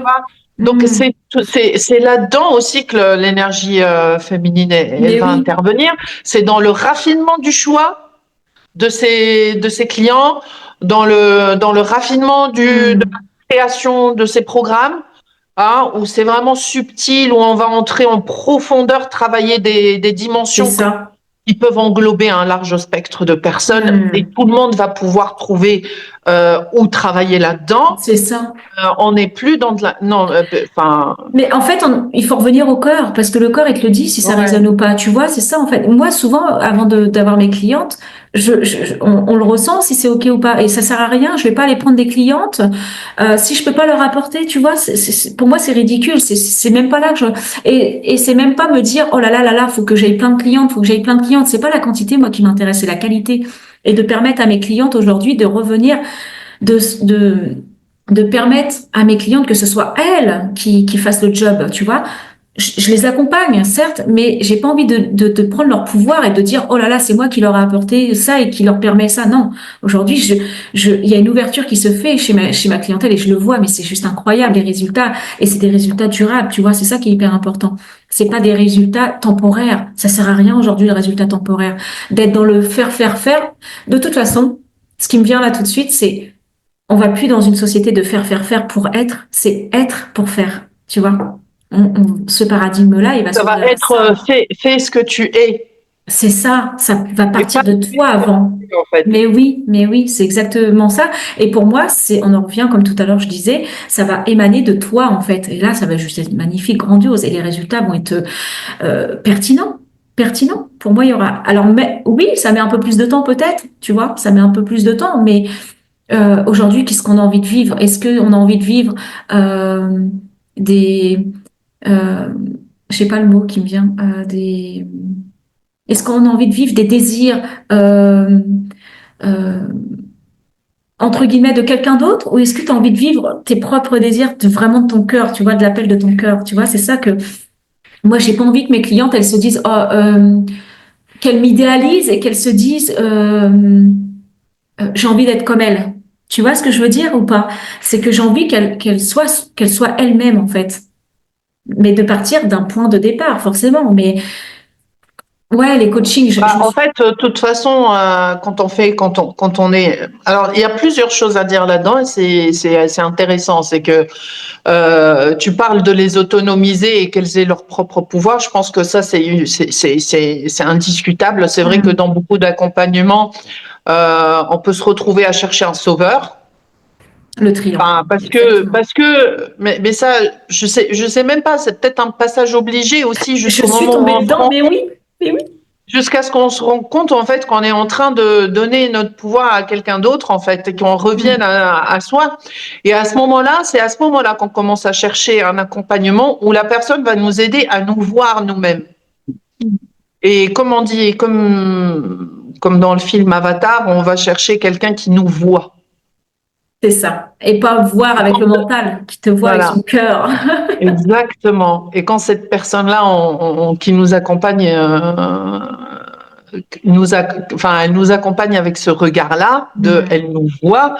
Donc c'est là-dedans aussi que l'énergie féminine elle va intervenir. C'est dans le raffinement du choix de ses clients, dans le raffinement de la création de ces programmes, où c'est vraiment subtil, où on va entrer en profondeur, travailler des dimensions qui peuvent englober un large spectre de personnes, et tout le monde va pouvoir trouver où travailler là-dedans. C'est ça. On n'est plus dans de la... Mais en fait, il faut revenir au corps, parce que le corps, il te le dit si ça résonne ou pas. Tu vois, c'est ça, en fait. Moi, souvent, avant d'avoir mes clientes, on le ressent si c'est OK ou pas. Et ça sert à rien, je vais pas aller prendre des clientes si je peux pas leur apporter, tu vois. Pour moi, c'est ridicule. C'est même pas là que et c'est même pas me dire, oh là là là là, faut que j'aille plein de clientes, faut que j'aille plein de clientes. C'est pas la quantité, moi, qui m'intéresse, c'est la qualité. Et de permettre à mes clientes aujourd'hui de revenir, de permettre à mes clientes que ce soit elles qui fassent le job, tu vois. Je les accompagne, certes, mais j'ai pas envie de prendre leur pouvoir et de dire, oh là là, c'est moi qui leur ai apporté ça et qui leur permet ça. Non. Aujourd'hui, il y a une ouverture qui se fait chez ma clientèle et je le vois, mais c'est juste incroyable, les résultats. Et c'est des résultats durables, tu vois. C'est ça qui est hyper important. C'est pas des résultats temporaires. Ça sert à rien aujourd'hui, les résultats temporaires. D'être dans le faire. De toute façon, ce qui me vient là tout de suite, c'est, on va plus dans une société de faire pour être, c'est être pour faire, tu vois. Ce paradigme-là, il va ça va être fais ce que tu es. C'est ça va partir de toi avant. En fait. Mais oui, c'est exactement ça. Et pour moi, on en revient, comme tout à l'heure je disais, ça va émaner de toi en fait. Et là, ça va juste être magnifique, grandiose, et les résultats vont être pertinents. Pour moi, il y aura. Alors, oui, ça met un peu plus de temps peut-être, tu vois, ça met un peu plus de temps, mais aujourd'hui, qu'est-ce qu'on a envie de vivre? Est-ce qu'on a envie de vivre je sais pas le mot qui me vient, est-ce qu'on a envie de vivre des désirs entre guillemets de quelqu'un d'autre, ou est-ce que tu as envie de vivre tes propres désirs vraiment de ton cœur, tu vois, de l'appel de ton cœur, tu vois, c'est ça que moi j'ai pas envie que mes clientes elles se disent qu'elles m'idéalisent et qu'elles se disent j'ai envie d'être comme elle. Tu vois ce que je veux dire ou pas? C'est que j'ai envie qu'elle soit elle-même en fait. Mais de partir d'un point de départ, forcément. Mais Ouais, les coachings. En fait, de toute façon, quand on est, alors il y a plusieurs choses à dire là-dedans et c'est intéressant. C'est que tu parles de les autonomiser et qu'elles aient leur propre pouvoir. Je pense que ça c'est indiscutable. C'est vrai que dans beaucoup d'accompagnements, on peut se retrouver à chercher un sauveur. Le triangle. Enfin, mais ça, je sais même pas. C'est peut-être un passage obligé aussi jusqu'au moment où je suis tombée dedans, mais oui. Jusqu'à ce qu'on se rende compte en fait qu'on est en train de donner notre pouvoir à quelqu'un d'autre en fait et qu'on revienne à soi. Et à ce moment-là, c'est à ce moment-là qu'on commence à chercher un accompagnement où la personne va nous aider à nous voir nous-mêmes. Et comme on dit, comme dans le film Avatar, on va chercher quelqu'un qui nous voit. C'est ça. Et pas voir avec le mental, qui te voit avec son cœur. Exactement. Et quand cette personne-là qui nous accompagne, elle nous accompagne avec ce regard-là, elle nous voit,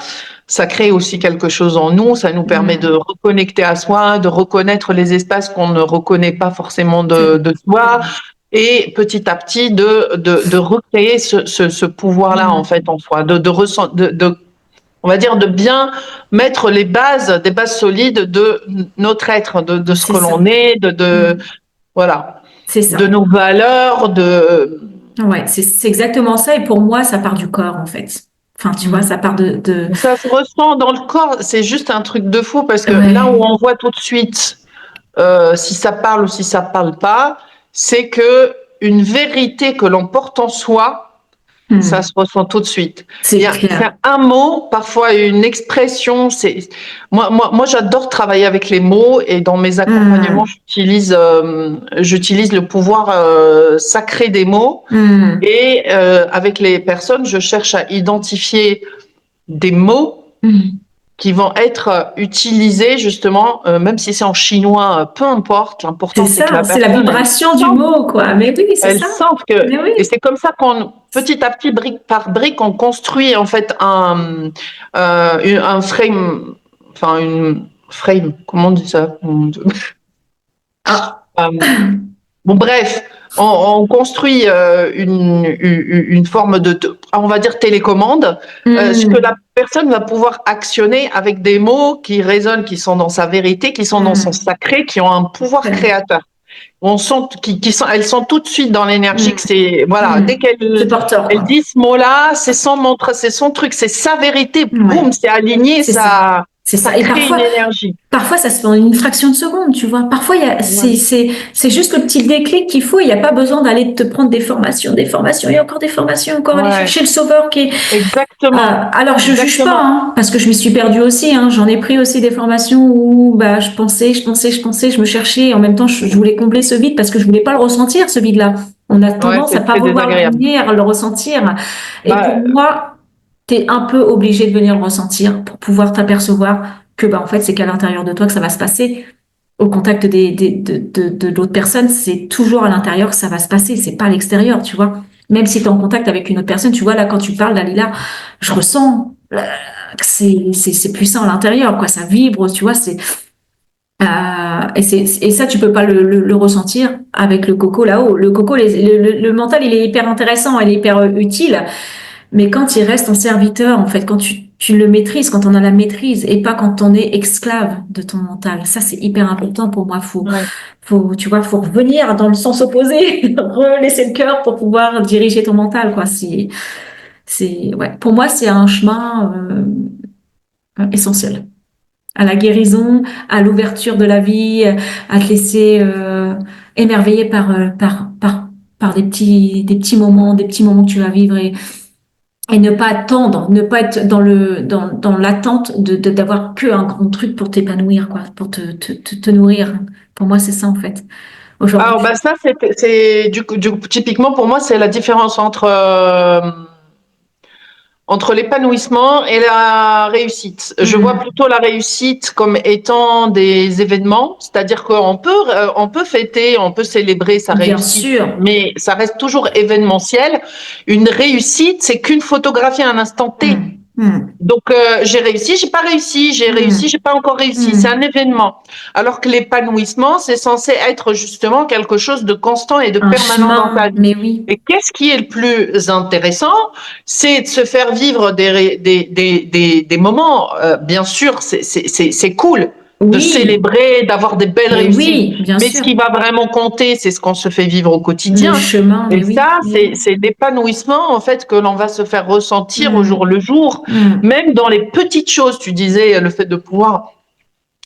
ça crée aussi quelque chose en nous, ça nous permet de reconnecter à soi, de reconnaître les espaces qu'on ne reconnaît pas forcément de soi, et petit à petit de recréer ce pouvoir-là en fait en soi, on va dire de bien mettre des bases solides de notre être, de ce que l'on est, voilà, de nos valeurs, Ouais, c'est exactement ça. Et pour moi, ça part du corps, en fait. Enfin, tu vois, ça part de... Ça se ressent dans le corps. C'est juste un truc de fou parce que là où on voit tout de suite si ça parle ou si ça parle pas, c'est que une vérité que l'on porte en soi, ça se ressent tout de suite. C'est un mot, parfois une expression. Moi, j'adore travailler avec les mots et dans mes accompagnements, j'utilise le pouvoir sacré des mots. Et avec les personnes, je cherche à identifier des mots qui vont être utilisés justement, même si c'est en chinois, peu importe. L'important c'est que c'est la vibration du mot, quoi. Mais oui, c'est ça. Elles sentent que, et c'est comme ça qu'on, petit à petit, brique par brique, on construit en fait un frame, enfin une frame. Comment on dit ça? Bon, bref. On construit une forme on va dire télécommande, ce que la personne va pouvoir actionner avec des mots qui résonnent, qui sont dans sa vérité, qui sont dans son sacré, qui ont un pouvoir créateur. On sent elles sont tout de suite dans l'énergie que c'est dès qu'elle dit ce mot-là, c'est son mantra, c'est son truc, c'est sa vérité, boum, c'est aligné, ça. C'est ça. Et parfois, une énergie. Parfois, ça se fait en une fraction de seconde, tu vois. Parfois, c'est juste le petit déclic qu'il faut. Il n'y a pas besoin d'aller te prendre des formations et encore des formations, aller chercher le sauveur qui est. Exactement. Alors, je juge pas, parce que je m'y suis perdue aussi. J'en ai pris aussi des formations où je pensais, je me cherchais. Et en même temps, je voulais combler ce vide parce que je voulais pas le ressentir, ce vide-là. On a tendance à pas vouloir le ressentir. Et pour moi, t'es un peu obligé de venir le ressentir pour pouvoir t'apercevoir que en fait c'est qu'à l'intérieur de toi que ça va se passer. Au contact de l'autre personne, c'est toujours à l'intérieur que ça va se passer, c'est pas à l'extérieur, tu vois. Même si tu es en contact avec une autre personne, tu vois là quand tu parles Dalila, je ressens que c'est puissant à l'intérieur, quoi, ça vibre, tu vois, et ça tu peux pas le ressentir avec le coco là-haut. Le coco, le mental, il est hyper intéressant, il est hyper utile. Mais quand il reste en serviteur, en fait, quand tu le maîtrises, quand on a la maîtrise, et pas quand on est esclave de ton mental. Ça, c'est hyper important pour moi. Faut revenir dans le sens opposé, relaisser le cœur pour pouvoir diriger ton mental, quoi. Pour moi, c'est un chemin essentiel. À la guérison, à l'ouverture de la vie, à te laisser émerveiller par des petits moments que tu vas vivre et ne pas attendre, ne pas être dans l'attente d'avoir que un grand truc pour t'épanouir, quoi, pour te nourrir. Pour moi, c'est ça, en fait. Aujourd'hui. Alors, ça, c'est typiquement, pour moi, c'est la différence entre l'épanouissement et la réussite. Je vois plutôt la réussite comme étant des événements, c'est-à-dire qu'on peut fêter, on peut célébrer sa réussite, bien sûr, mais ça reste toujours événementiel. Une réussite, c'est qu'une photographie à un instant T. Donc, j'ai réussi, j'ai pas réussi, j'ai réussi, j'ai pas encore réussi. C'est un événement. Alors que l'épanouissement, c'est censé être justement quelque chose de constant et de permanent dans ta vie. Mais oui. Et qu'est-ce qui est le plus intéressant? C'est de se faire vivre des moments, bien sûr, c'est cool. De célébrer, d'avoir des belles réussites. Oui, bien mais sûr. Ce qui va vraiment compter, c'est ce qu'on se fait vivre au quotidien. Le chemin, et ça, c'est l'épanouissement en fait que l'on va se faire ressentir au jour le jour, même dans les petites choses. Tu disais le fait de pouvoir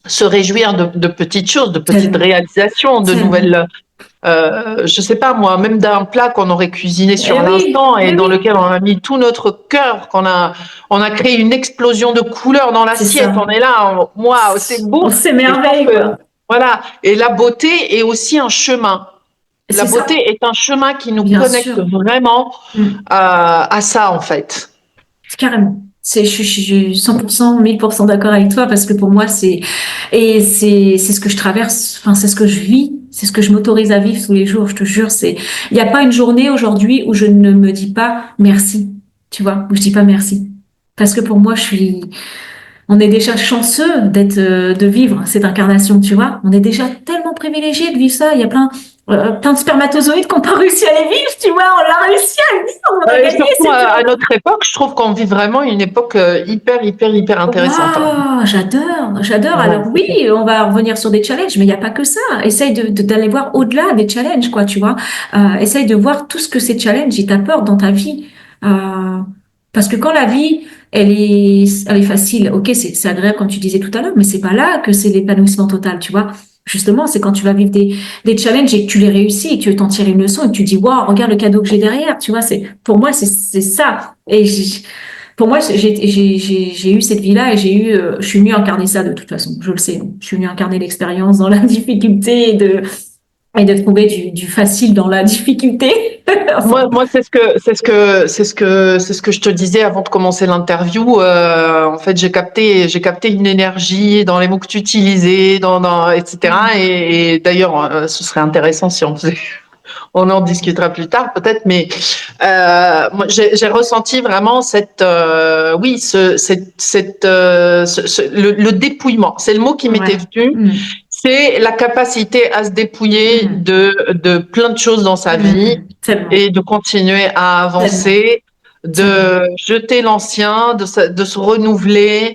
se réjouir de petites choses, de petites réalisations, de nouvelles. Je sais pas moi, même d'un plat qu'on aurait cuisiné sur l'instant et dans lequel on a mis tout notre cœur, on a créé une explosion de couleurs dans l'assiette. On est là, moi, c'est beau. On s'émerveille, quoi. Voilà. Et la beauté est aussi un chemin. La beauté est un chemin qui nous connecte vraiment à ça, en fait. Carrément. Je suis 100%, 1000% d'accord avec toi parce que pour moi, c'est ce que je traverse, enfin, c'est ce que je vis, c'est ce que je m'autorise à vivre tous les jours, je te jure, il n'y a pas une journée aujourd'hui où je ne me dis pas merci, tu vois, où je dis pas merci. Parce que pour moi, on est déjà chanceux de vivre cette incarnation, tu vois. On est déjà tellement privilégiés de vivre ça. Il y a plein de spermatozoïdes qui n'ont pas réussi à les vivre, tu vois. On l'a réussi à le vivre. On a gagné, surtout à notre époque, je trouve qu'on vit vraiment une époque hyper intéressante. Wow, j'adore. Alors oui, on va revenir sur des challenges, mais il n'y a pas que ça. Essaye d'aller voir au-delà des challenges, quoi, tu vois. Essaye de voir tout ce que ces challenges ils t'apportent dans ta vie. Parce que quand la vie, elle est facile, ok, c'est agréable comme tu disais tout à l'heure, mais c'est pas là que c'est l'épanouissement total, tu vois. Justement, c'est quand tu vas vivre des challenges et que tu les réussis et que tu t'en tires une leçon et que tu dis, waouh, regarde le cadeau que j'ai derrière, tu vois. Pour moi, c'est ça. Et pour moi, j'ai eu cette vie-là et je suis venue incarner ça de toute façon. Je le sais. Je suis venue incarner l'expérience dans la difficulté et de trouver du facile dans la difficulté. Moi, c'est ce que je te disais avant de commencer l'interview. En fait, j'ai capté une énergie dans les mots que tu utilisais, etc. Et d'ailleurs, ce serait intéressant si on en discutera plus tard peut-être, mais moi, j'ai ressenti vraiment le dépouillement. C'est le mot qui m'était venu. C'est la capacité à se dépouiller de plein de choses dans sa vie et de continuer à avancer, de jeter l'ancien, de se renouveler,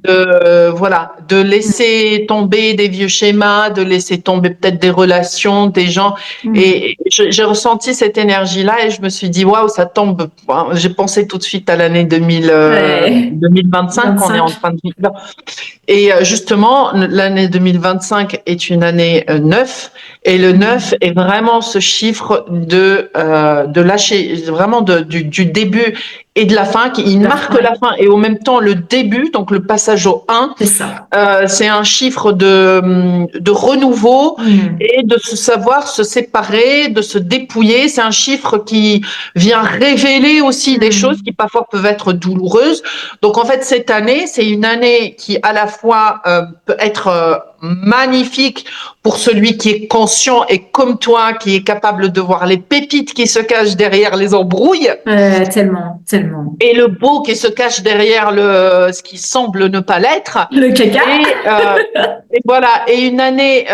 de laisser tomber des vieux schémas, de laisser tomber peut-être des relations, des gens. Et j'ai ressenti cette énergie-là et je me suis dit, waouh, ça tombe. J'ai pensé tout de suite à l'année 2025 qu'on est en train de vivre. Et justement, l'année 2025 est une année 9 et le 9 est vraiment ce chiffre de lâcher, vraiment du début et de la fin, qui marque la fin et au même temps le début, donc le passage au 1. C'est ça. C'est un chiffre de renouveau et de savoir se séparer, de se dépouiller. C'est un chiffre qui vient révéler aussi des choses qui parfois peuvent être douloureuses. Donc en fait, cette année, c'est une année qui à la fois peut être magnifique pour celui qui est conscient et comme toi, qui est capable de voir les pépites qui se cachent derrière les embrouilles. Tellement. Et le beau qui se cache derrière ce qui semble ne pas l'être. Le caca. Et voilà. Et une année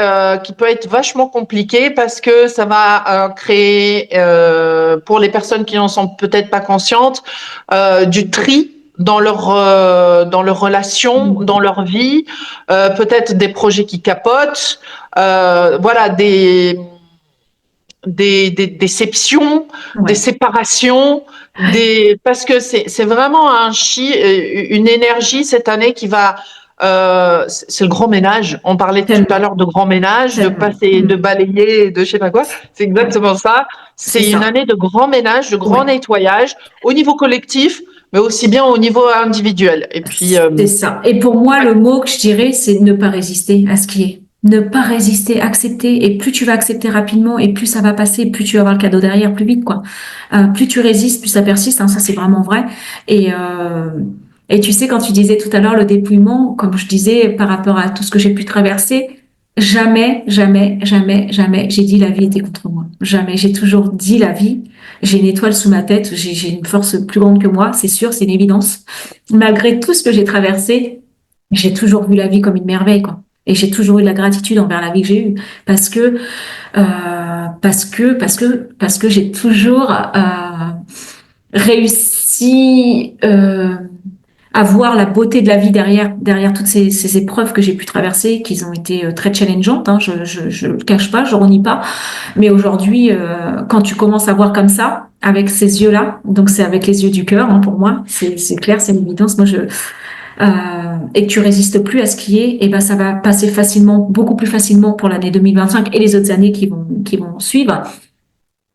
qui peut être vachement compliquée parce que ça va créer, pour les personnes qui n'en sont peut-être pas conscientes, du tri dans leur relation, dans leur vie, peut-être des projets qui capotent, voilà, des déceptions, des séparations, parce que c'est vraiment une énergie cette année qui va c'est le grand ménage. On parlait tout à l'heure de grand ménage, de passer, de balayer, de je sais pas quoi. C'est exactement ça. C'est une année de grand ménage, de grand nettoyage au niveau collectif, mais aussi bien au niveau individuel. Et puis c'est ça. Et pour moi, le mot que je dirais, c'est ne pas résister à ce qui est. Ne pas résister, accepter. Et plus tu vas accepter rapidement, et plus ça va passer, plus tu vas avoir le cadeau derrière, plus vite, quoi. Plus tu résistes, plus ça persiste. Hein, ça, c'est vraiment vrai. Et tu sais, quand tu disais tout à l'heure le dépouillement, comme je disais, par rapport à tout ce que j'ai pu traverser, jamais, jamais, jamais, jamais, j'ai dit la vie était contre moi. Jamais. J'ai toujours dit la vie. J'ai une étoile sous ma tête. J'ai une force plus grande que moi. C'est sûr, c'est une évidence. Malgré tout ce que j'ai traversé, j'ai toujours vu la vie comme une merveille, quoi. Et j'ai toujours eu de la gratitude envers la vie que j'ai eue. Parce que j'ai toujours réussi à voir la beauté de la vie derrière toutes ces épreuves que j'ai pu traverser, qui ont été très challengeantes. Hein, je le cache pas, je renie pas. Mais aujourd'hui, quand tu commences à voir comme ça, avec ces yeux-là, donc c'est avec les yeux du cœur, hein, pour moi, c'est clair, c'est une évidence. Moi, et que tu résistes plus à ce qui est, et ben ça va passer facilement, beaucoup plus facilement pour l'année 2025 et les autres années qui vont suivre.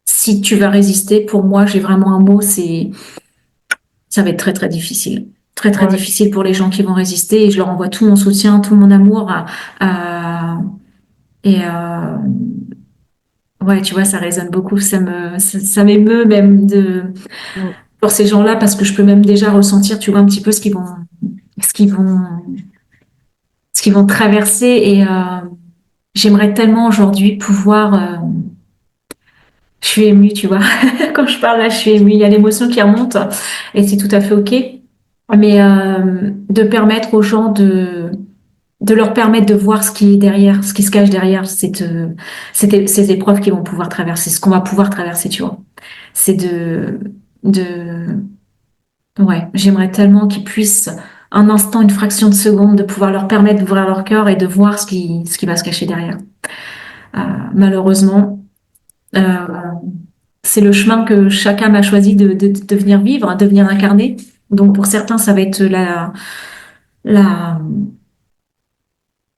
Si tu vas résister, pour moi, j'ai vraiment un mot, ça va être très très difficile. Très très difficile pour les gens qui vont résister, et je leur envoie tout mon soutien, tout mon amour ouais, tu vois, ça résonne beaucoup, ça m'émeut même pour ces gens-là, parce que je peux même déjà ressentir, tu vois, un petit peu ce qu'ils vont traverser, et j'aimerais tellement aujourd'hui pouvoir je suis émue, tu vois. Quand je parle là, je suis émue. Il y a l'émotion qui remonte et c'est tout à fait OK. Mais de permettre aux gens de leur permettre de voir ce qui est derrière, ce qui se cache derrière ces épreuves qu'ils vont pouvoir traverser, ce qu'on va pouvoir traverser, tu vois. C'est ouais, j'aimerais tellement qu'ils puissent un instant, une fraction de seconde, de pouvoir leur permettre d'ouvrir leur cœur et de voir ce qui va se cacher derrière. Malheureusement, c'est le chemin que chacun a choisi de venir vivre, de venir incarner. Donc pour certains, ça va être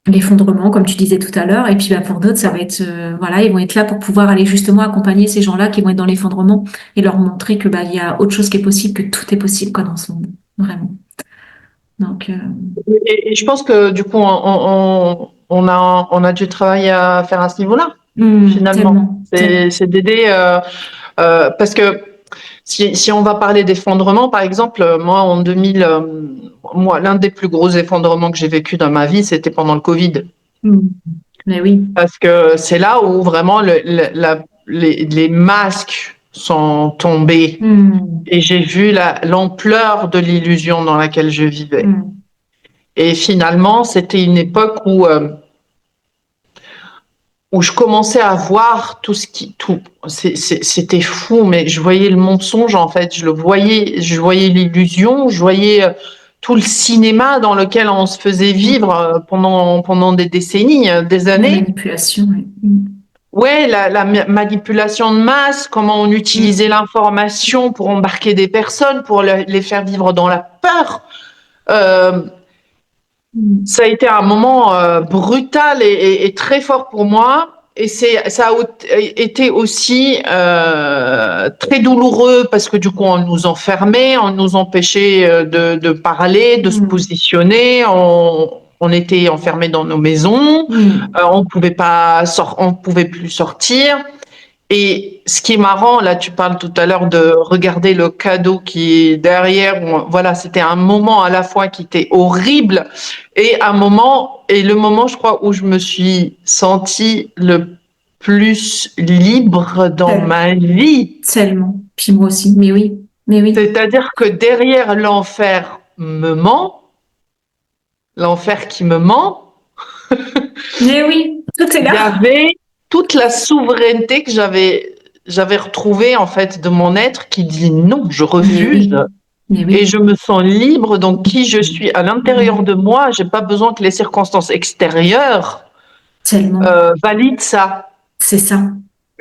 l'effondrement, comme tu disais tout à l'heure. Et puis pour d'autres, ça va être voilà, ils vont être là pour pouvoir aller justement accompagner ces gens-là qui vont être dans l'effondrement et leur montrer que il y a autre chose qui est possible, que tout est possible quoi dans ce monde, vraiment. Donc et je pense que du coup on a du travail à faire à ce niveau-là finalement. C'est d'aider parce que si on va parler d'effondrement, par exemple, moi en 2000, l'un des plus gros effondrements que j'ai vécu dans ma vie, c'était pendant le Covid. Mais oui. Parce que c'est là où vraiment les masques sont tombés et j'ai vu l'ampleur de l'illusion dans laquelle je vivais. Et finalement, c'était une époque où je commençais à voir c'était fou, mais je voyais le mensonge en fait, je voyais l'illusion, je voyais tout le cinéma dans lequel on se faisait vivre pendant des décennies, des années. La manipulation, oui. Ouais, la manipulation de masse, comment on utilisait l'information pour embarquer des personnes, pour les faire vivre dans la peur. Ça a été un moment brutal et très fort pour moi. Et ça a été aussi très douloureux parce que du coup, on nous enfermait, on nous empêchait de parler, de se positionner. On était enfermés dans nos maisons. On pouvait plus sortir. Et ce qui est marrant, là, tu parles tout à l'heure de regarder le cadeau qui est derrière. Voilà, c'était un moment à la fois qui était horrible et le moment, je crois, où je me suis sentie le plus libre dans ma vie. Tellement. Puis moi aussi. Mais oui. C'est-à-dire que derrière l'enfer qui me ment. Mais oui, tout est là. Il y avait toute la souveraineté que j'avais retrouvée en fait de mon être qui dit non, je refuse. Mais oui. Et je me sens libre, donc qui je suis à l'intérieur de moi, j'ai pas besoin que les circonstances extérieures valident ça. C'est ça.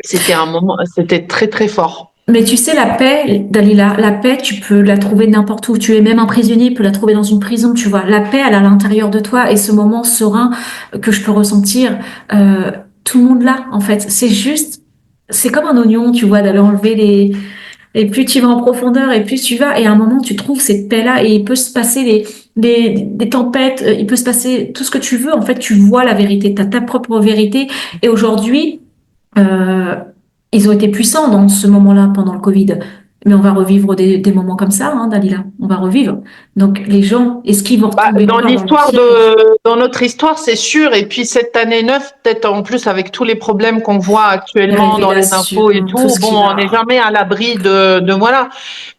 C'était très très fort. Mais tu sais, la paix, Dalila, la paix, tu peux la trouver n'importe où. Tu es même un prisonnier, tu peux la trouver dans une prison, tu vois. La paix, elle est à l'intérieur de toi, et ce moment serein que je peux ressentir, tout le monde là, en fait. C'est comme un oignon, tu vois, d'aller enlever et plus tu vas en profondeur, et plus tu vas, et à un moment, tu trouves cette paix-là, et il peut se passer des tempêtes, il peut se passer tout ce que tu veux. En fait, tu vois la vérité, tu as ta propre vérité. Et aujourd'hui, ils ont été puissants dans ce moment-là, pendant le Covid. Mais on va revivre des moments comme ça, hein, Dalila. On va revivre. Donc, les gens, est-ce qu'ils vont retomber dans notre histoire, c'est sûr. Et puis, cette année 9, peut-être en plus avec tous les problèmes qu'on voit actuellement dans les infos et tout, on n'est jamais à l'abri de voilà.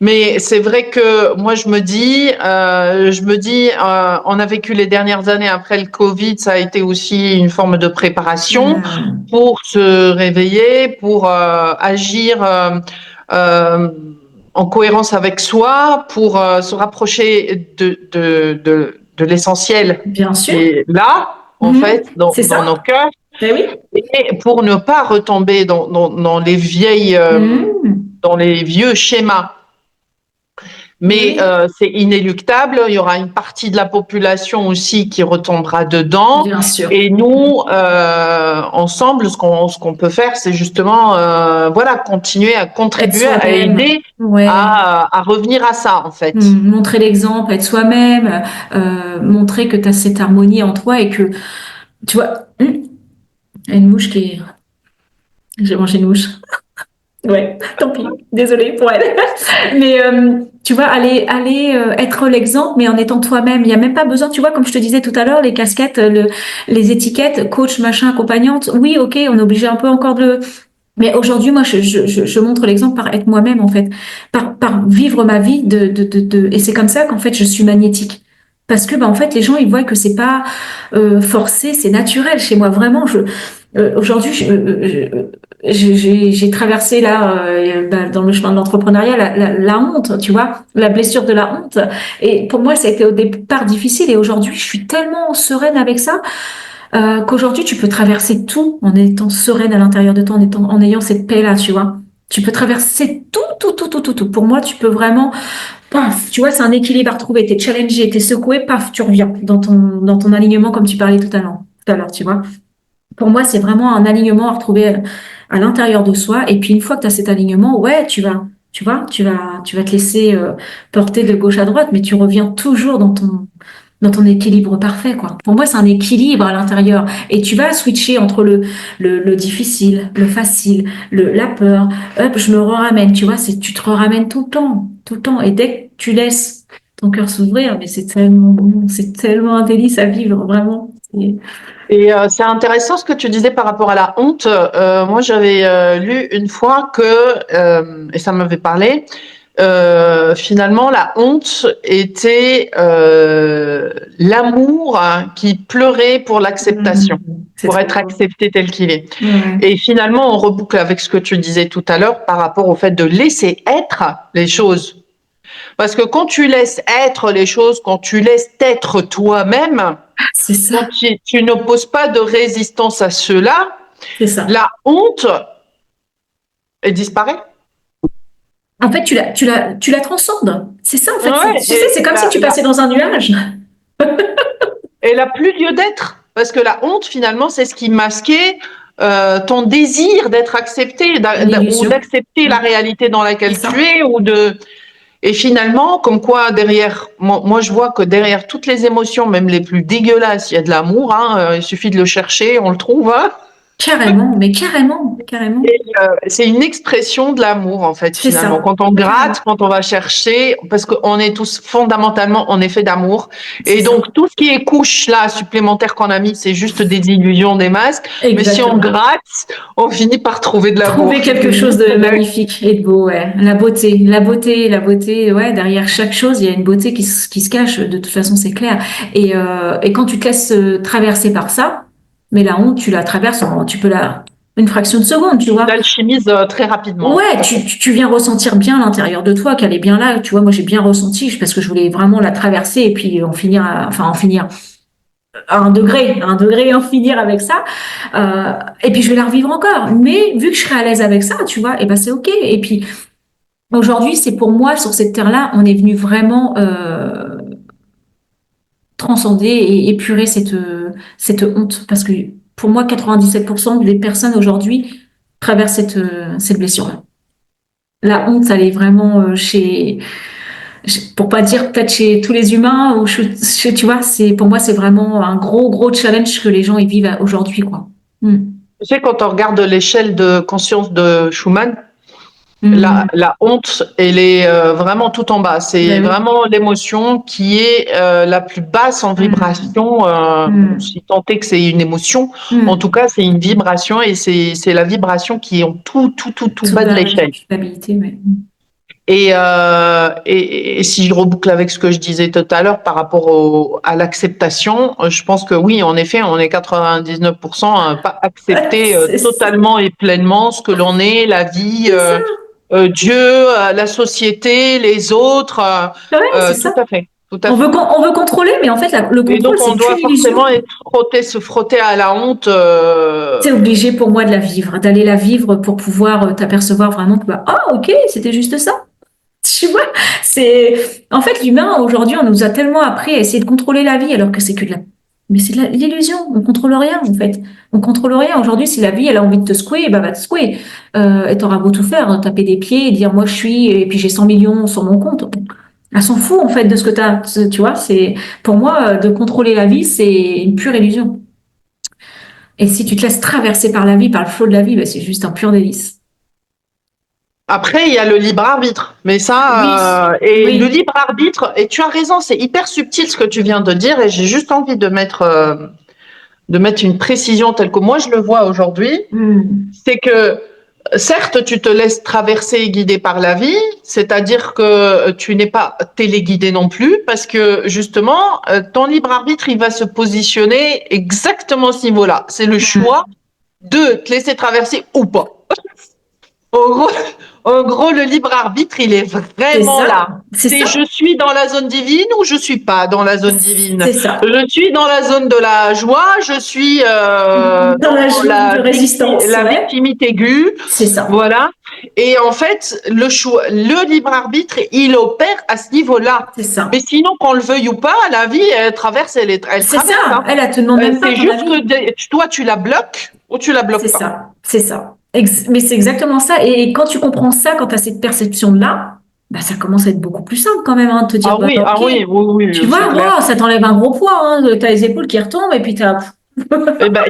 Mais c'est vrai que moi, je me dis, on a vécu les dernières années après le Covid, ça a été aussi une forme de préparation pour se réveiller, pour agir. En cohérence avec soi, pour se rapprocher de l'essentiel. Bien sûr. Et là, en fait, dans nos cœurs, et pour ne pas retomber dans les vieilles, dans les vieux schémas. Mais c'est inéluctable. Il y aura une partie de la population aussi qui retombera dedans. Bien sûr. Et nous, ensemble, ce qu'on peut faire, c'est justement, continuer à contribuer, à aider, à revenir à ça, en fait. Montrer l'exemple, être soi-même, montrer que tu as cette harmonie en toi et que, tu vois, il y a une mouche qui est... J'ai mangé une mouche. Ouais, tant pis, désolée pour elle. Mais tu vois, aller être l'exemple, mais en étant toi-même. Il n'y a même pas besoin, tu vois, comme je te disais tout à l'heure, les casquettes, les étiquettes, coach, machin, accompagnante. Oui, ok, on est obligé un peu encore de... Mais aujourd'hui, moi, je montre l'exemple par être moi-même, en fait, par vivre ma vie et c'est comme ça qu'en fait, je suis magnétique. Parce que, en fait, les gens, ils voient que c'est pas forcé, c'est naturel chez moi. Vraiment, aujourd'hui, j'ai traversé là, dans le chemin de l'entrepreneuriat, la honte, tu vois, la blessure de la honte. Et pour moi, ça a été au départ difficile. Et aujourd'hui, je suis tellement sereine avec ça qu'aujourd'hui, tu peux traverser tout en étant sereine à l'intérieur de toi, en ayant cette paix-là, tu vois. Tu peux traverser tout. Pour moi, tu peux vraiment, paf, tu vois, c'est un équilibre à retrouver. T'es challengé, t'es secoué, paf, tu reviens dans ton alignement comme tu parlais tout à l'heure, tu vois. Pour moi, c'est vraiment un alignement à retrouver à l'intérieur de soi. Et puis, une fois que tu as cet alignement, ouais, tu vas te laisser porter de gauche à droite, mais tu reviens toujours dans ton équilibre parfait, quoi. Pour moi, c'est un équilibre à l'intérieur. Et tu vas switcher entre le difficile, le facile, la peur. Hop, je me ramène, tu vois, tu te ramènes tout le temps. Et dès que tu laisses ton cœur s'ouvrir, mais c'est tellement bon, c'est tellement un délice à vivre, vraiment. Et c'est intéressant ce que tu disais par rapport à la honte. Moi, j'avais lu une fois que, et ça m'avait parlé, finalement, la honte était l'amour qui pleurait pour l'acceptation, pour être accepté tel qu'il est. Et finalement, on reboucle avec ce que tu disais tout à l'heure par rapport au fait de laisser être les choses. Parce que quand tu laisses être les choses, quand tu laisses être toi-même, c'est ça. Quand tu n'opposes pas de résistance à cela, la honte, elle disparaît. En fait, tu la transcendes. C'est ça, en fait. C'est comme si tu passais dans un nuage. Elle n'a plus lieu d'être. Parce que la honte, finalement, c'est ce qui masquait ton désir d'être accepté, ou d'accepter la réalité dans laquelle tu es, Et finalement, comme quoi derrière, moi je vois que derrière toutes les émotions, même les plus dégueulasses, il y a de l'amour. Il suffit de le chercher, on le trouve. Carrément, mais carrément. Et, c'est une expression de l'amour en fait finalement. Ça. Quand on gratte, quand on va chercher, parce qu'on est tous fondamentalement en effet d'amour. Et donc tout ce qui est couche là supplémentaire qu'on a mis, c'est juste des illusions, des masques. Exactement. Mais si on gratte, on finit par trouver de l'amour. Trouver quelque chose de magnifique et de beau, ouais. La beauté, ouais. Derrière chaque chose, il y a une beauté qui se cache. De toute façon, c'est clair. Et quand tu te laisses traverser par ça. Mais la honte, tu la traverses, tu peux une fraction de seconde, tu vois. Tu l'alchimises très rapidement. Ouais, tu viens ressentir bien à l'intérieur de toi qu'elle est bien là. Tu vois, moi j'ai bien ressenti parce que je voulais vraiment la traverser et puis en finir à un degré, en finir avec ça. Et puis je vais la revivre encore. Mais vu que je serai à l'aise avec ça, tu vois, et ben c'est ok. Et puis aujourd'hui, c'est pour moi sur cette terre-là, on est venu vraiment transcender et épurer cette honte parce que pour moi 97% des personnes aujourd'hui traversent cette blessure-là. La honte, elle est vraiment pour pas dire peut-être chez tous les humains ou tu vois, pour moi c'est vraiment un gros challenge que les gens y vivent aujourd'hui, quoi. Tu sais, quand on regarde l'échelle de conscience de Schumann, La honte, elle est vraiment tout en bas. C'est vraiment l'émotion qui est la plus basse en vibration, si tant est que c'est une émotion. En tout cas, c'est une vibration et c'est la vibration qui est en tout bas de l'échelle. Et si je reboucle avec ce que je disais tout à l'heure par rapport à l'acceptation, je pense que oui, en effet, on est 99% à pas accepter totalement et pleinement ce que l'on est, la vie, Dieu, la société, les autres. Tout à fait. On veut contrôler, mais en fait, le contrôle, et donc on doit forcément se frotter à la honte. C'est obligé pour moi de la vivre, d'aller la vivre pour pouvoir t'apercevoir vraiment que ok, c'était juste ça. Tu vois, en fait l'humain aujourd'hui, on nous a tellement appris à essayer de contrôler la vie, alors que c'est de l'illusion. On contrôle rien en fait. On contrôle rien. Aujourd'hui, si la vie elle a envie de te secouer, va te secouer. Et t'auras beau tout faire, taper des pieds et dire moi je suis et puis j'ai 100 millions sur mon compte. Elle s'en fout en fait de ce que t'as. Tu vois, pour moi de contrôler la vie, c'est une pure illusion. Et si tu te laisses traverser par la vie, par le flot de la vie, c'est juste un pur délice. Après, il y a le libre arbitre, mais ça, le libre arbitre, et tu as raison, c'est hyper subtil ce que tu viens de dire, et j'ai juste envie de mettre une précision telle que moi je le vois aujourd'hui. C'est que certes, tu te laisses traverser et guider par la vie, c'est-à-dire que tu n'es pas téléguidé non plus, parce que justement, ton libre arbitre, il va se positionner exactement à ce niveau-là. C'est le choix de te laisser traverser ou pas. En gros, le libre arbitre, il est vraiment là. C'est je suis dans la zone divine ou je suis pas dans la zone divine. C'est ça. Je suis dans la zone de la joie, je suis dans la zone de résistance, la victimite aiguë. C'est ça. Voilà. Et en fait, le libre arbitre, il opère à ce niveau-là. C'est ça. Mais sinon, qu'on le veuille ou pas, la vie, elle traverse, elle traverse. C'est ça. Hein. Elle te demande même pas. C'est juste que toi, tu la bloques ou tu la bloques pas. C'est ça. Mais c'est exactement ça. Et quand tu comprends ça, quand tu as cette perception-là, ça commence à être beaucoup plus simple quand même, de te dire, oui, tu vois, ça t'enlève un gros poids, tu as les épaules qui retombent et puis tu as...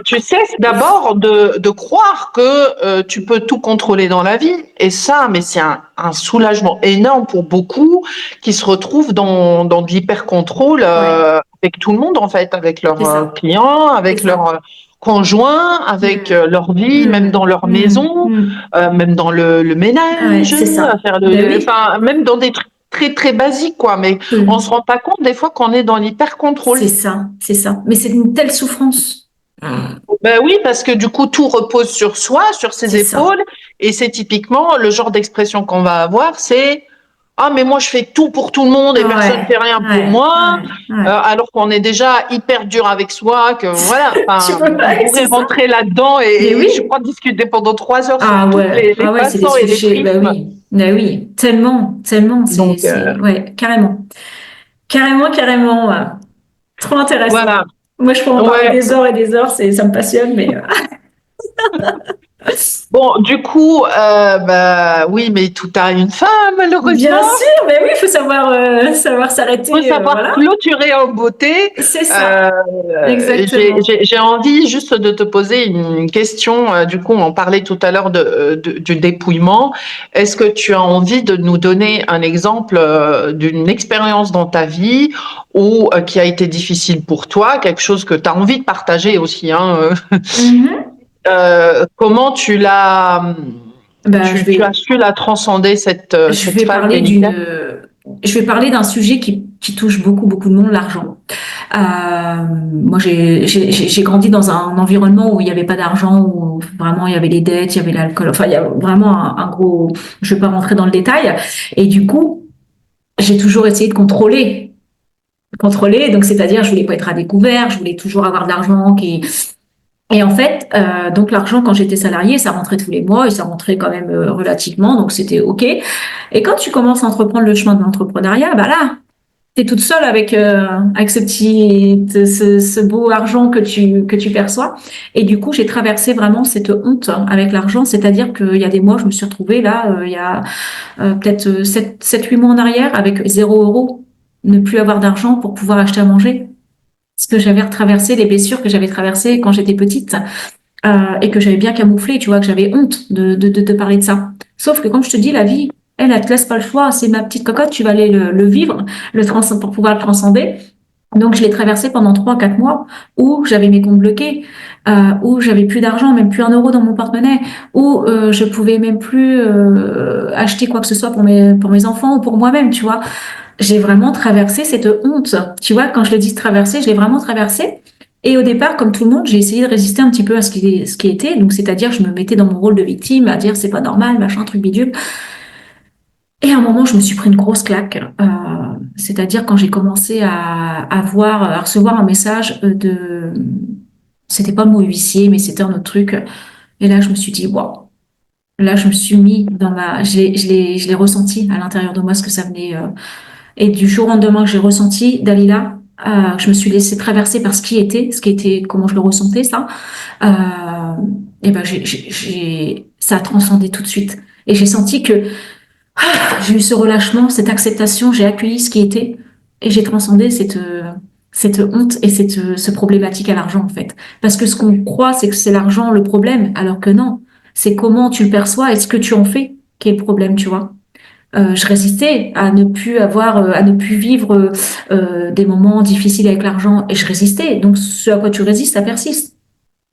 tu cesses d'abord de croire que tu peux tout contrôler dans la vie. Et ça, mais c'est un soulagement énorme pour beaucoup qui se retrouvent dans de l'hyper-contrôle avec tout le monde, en fait, avec leurs clients, avec leurs conjoints, avec leur vie, même dans leur maison, même dans le ménage, même dans des trucs très très basiques, quoi. Mais on se rend pas compte des fois qu'on est dans l'hyper-contrôle. C'est ça. Mais c'est une telle souffrance. Oui, parce que du coup, tout repose sur soi, sur ses épaules. Et c'est typiquement le genre d'expression qu'on va avoir, c'est « Ah, mais moi, je fais tout pour tout le monde et personne ne fait rien pour moi. » Alors qu'on est déjà hyper dur avec soi, que voilà, on pourrait rentrer là-dedans et je crois discuter pendant 3 heures sur toutes les façons et les prismes. Oui, tellement. Donc, carrément. Carrément. Trop intéressant. Voilà. Moi, je peux en parler des heures et des heures, ça me passionne, mais... Bon, du coup, oui, mais tout a une fin, malheureusement. Bien sûr, mais oui, il faut savoir s'arrêter. Il faut savoir clôturer en beauté. C'est ça. Exactement. J'ai envie juste de te poser une question. Du coup, on parlait tout à l'heure du dépouillement. Est-ce que tu as envie de nous donner un exemple d'une expérience dans ta vie ou qui a été difficile pour toi, quelque chose que tu as envie de partager aussi, comment tu l'as, tu as su la transcender cette phase je vais parler d'un sujet qui touche beaucoup de monde, l'argent. Moi, j'ai grandi dans un environnement où il n'y avait pas d'argent, où vraiment il y avait les dettes, il y avait l'alcool. Enfin, il y a vraiment un gros. Je vais pas rentrer dans le détail. Et du coup, j'ai toujours essayé de contrôler. Donc c'est-à-dire, je voulais pas être à découvert, je voulais toujours avoir de l'argent qui. Et en fait, donc l'argent, quand j'étais salariée, ça rentrait tous les mois et ça rentrait quand même relativement, donc c'était OK. Et quand tu commences à entreprendre le chemin de l'entrepreneuriat, là, t'es toute seule avec ce beau argent que tu perçois. Et du coup, j'ai traversé vraiment cette honte avec l'argent, c'est-à-dire qu'il y a des mois, je me suis retrouvée là, il y a peut-être 7-8 mois en arrière, avec 0 €, ne plus avoir d'argent pour pouvoir acheter à manger. Parce que j'avais retraversé les blessures que j'avais traversées quand j'étais petite et que j'avais bien camouflé, tu vois, que j'avais honte de te parler de ça. Sauf que, comme je te dis, la vie, elle te laisse pas le choix. C'est ma petite cocotte, tu vas aller le vivre, pour pouvoir le transcender. Donc, je l'ai traversé pendant 3-4 mois où j'avais mes comptes bloqués, où j'avais plus d'argent, même plus 1 euro dans mon porte-monnaie, où je pouvais même plus acheter quoi que ce soit pour mes enfants ou pour moi-même, tu vois. J'ai vraiment traversé cette honte. Tu vois, quand je le dis traverser, je l'ai vraiment traversé. Et au départ, comme tout le monde, j'ai essayé de résister un petit peu à ce qui était. Donc, c'est-à-dire, je me mettais dans mon rôle de victime, à dire c'est pas normal, machin, truc bidule. Et à un moment, je me suis pris une grosse claque. C'est-à-dire quand j'ai commencé à recevoir un message c'était pas le mot huissier, mais c'était un autre truc. Et là, je me suis dit, waouh. Là, je me suis mis je l'ai ressenti à l'intérieur de moi, ce que ça venait. Et du jour au lendemain que j'ai ressenti, Dalila, je me suis laissée traverser par ce qui était, comment je le ressentais, ça. Et ben, ça a transcendé tout de suite. Et j'ai senti que j'ai eu ce relâchement, cette acceptation, j'ai accueilli ce qui était et j'ai transcendé cette honte et ce problématique à l'argent, en fait. Parce que ce qu'on croit, c'est que c'est l'argent le problème, alors que non. C'est comment tu le perçois et ce que tu en fais qui est le problème, tu vois. Je résistais à ne plus vivre des moments difficiles avec l'argent et je résistais. Donc, ce à quoi tu résistes, ça persiste.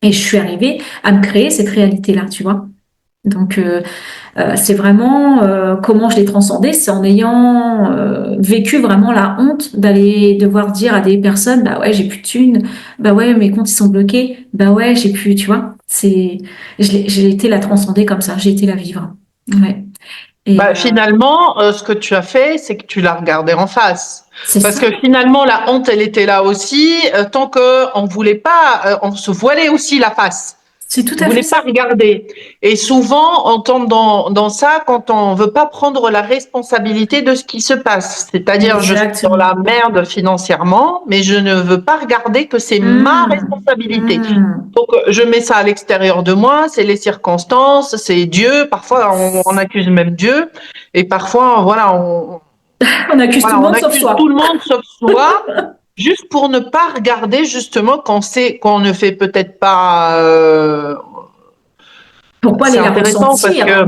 Et je suis arrivée à me créer cette réalité-là, tu vois. Donc, c'est vraiment comment je l'ai transcendé, c'est en ayant vécu vraiment la honte d'aller devoir dire à des personnes, bah ouais, j'ai plus de thunes, bah ouais, mes comptes ils sont bloqués, bah ouais, j'ai plus, tu vois. J'ai été la transcender comme ça, j'ai été la vivre. Ouais. Et finalement, ce que tu as fait, c'est que tu l'as regardé en face. Parce ça. que finalement, la honte, elle était là aussi, tant qu'on voulait pas, on se voilait aussi la face. C'est tout On à voulait fait pas ça. regarder. Et souvent, on tombe dans ça quand on veut pas prendre la responsabilité de ce qui se passe. C'est-à-dire, je suis dans la merde financièrement, mais je ne veux pas regarder que c'est ma responsabilité. Donc, je mets ça à l'extérieur de moi, c'est les circonstances, c'est Dieu. Parfois, on accuse même Dieu. Et parfois, voilà, on accuse tout le monde sauf soi. Tout le monde sauf soi. Juste pour ne pas regarder justement qu'on sait qu'on ne fait peut-être pas. Pourquoi les ressentir?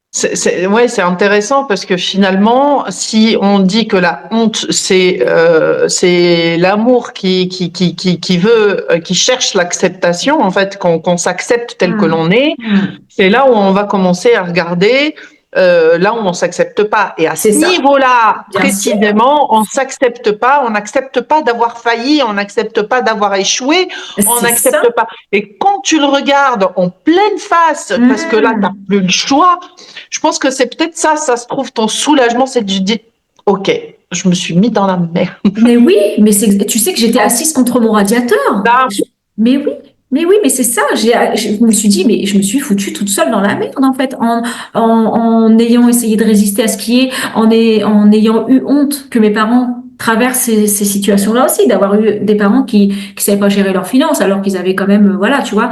C'est intéressant parce que finalement, si on dit que la honte c'est l'amour qui cherche l'acceptation, en fait, qu'on s'accepte tel que l'on est, c'est là où on va commencer à regarder. Là où on s'accepte pas. Et à ce niveau-là, précisément, on s'accepte pas, on n'accepte pas d'avoir failli, on n'accepte pas d'avoir échoué, on n'accepte pas. Et quand tu le regardes en pleine face, parce que là, t'as plus le choix, je pense que c'est peut-être ça se trouve, ton soulagement, c'est de dire, OK, je me suis mis dans la merde. Mais oui, mais tu sais que j'étais assise contre mon radiateur. Mais oui. Mais oui, mais c'est ça. Je me suis dit, mais je me suis foutue toute seule dans la merde, en fait, en ayant essayé de résister à ce qui est, en ayant eu honte que mes parents traversent ces situations-là aussi, d'avoir eu des parents qui savaient pas gérer leurs finances, alors qu'ils avaient quand même, voilà, tu vois,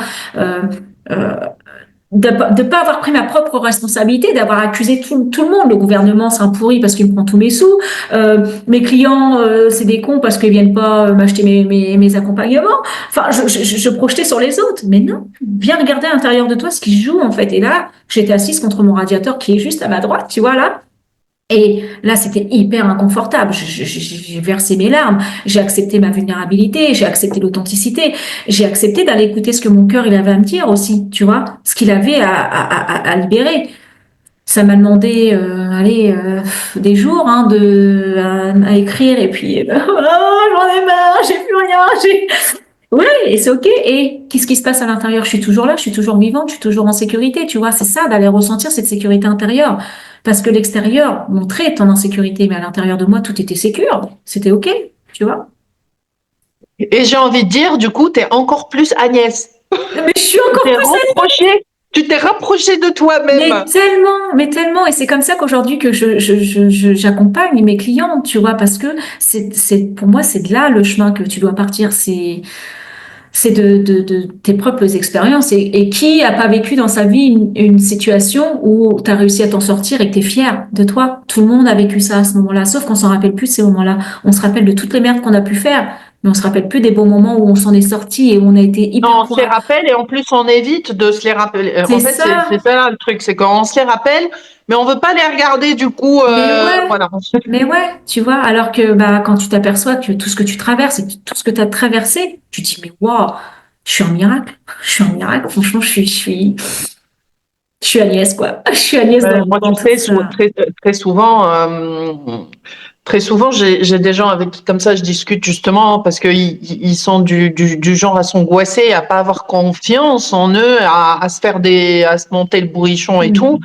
de pas avoir pris ma propre responsabilité, d'avoir accusé tout le monde. Le gouvernement, c'est un pourri parce qu'il me prend tous mes sous. Mes clients, c'est des cons parce qu'ils viennent pas m'acheter mes accompagnements. Enfin, je projetais sur les autres. Mais non, viens regarder à l'intérieur de toi ce qui se joue, en fait. Et là, j'étais assise contre mon radiateur qui est juste à ma droite, tu vois, là. Et là, c'était hyper inconfortable. J'ai versé mes larmes. J'ai accepté ma vulnérabilité. J'ai accepté l'authenticité. J'ai accepté d'aller écouter ce que mon cœur il avait à me dire aussi, tu vois, ce qu'il avait à libérer. Ça m'a demandé, des jours à écrire. Et puis, j'en ai marre. J'ai plus rien. Oui, et c'est OK. Et qu'est-ce qui se passe à l'intérieur? Je suis toujours là, je suis toujours vivante, je suis toujours en sécurité, tu vois. C'est ça, d'aller ressentir cette sécurité intérieure. Parce que l'extérieur montrait ton insécurité, mais à l'intérieur de moi, tout était sécure. C'était OK, tu vois. Et j'ai envie de dire, du coup, t'es encore plus Agnès. Mais je suis encore plus Agnès. Tu t'es rapprochée de toi-même. Mais tellement. Et c'est comme ça qu'aujourd'hui que j'accompagne mes clients, tu vois, parce que pour moi, c'est de là le chemin que tu dois partir. C'est de tes propres expériences. Et qui a pas vécu dans sa vie une situation où tu as réussi à t'en sortir et que tu es fier de toi? Tout le monde a vécu ça à ce moment-là, sauf qu'on s'en rappelle plus de ces moments-là. On se rappelle de toutes les merdes qu'on a pu faire, mais on se rappelle plus des bons moments où on s'en est sorti et où on a été hyper Non, on se les rappelle et en plus on évite de se les rappeler. En fait, c'est ça le truc, c'est qu'on se les rappelle, mais on veut pas les regarder du coup. Voilà. Mais ouais, tu vois, alors que quand tu t'aperçois que tout ce que tu traverses et tout ce que tu as traversé, tu te dis mais waouh, je suis un miracle, Franchement, je suis Agnès quoi. Je suis Agnès moi, dans tu sais, très souvent, j'ai des gens avec qui comme ça je discute justement parce qu'ils sont du genre à s'angoisser, à pas avoir confiance en eux, à se monter le bourrichon et tout.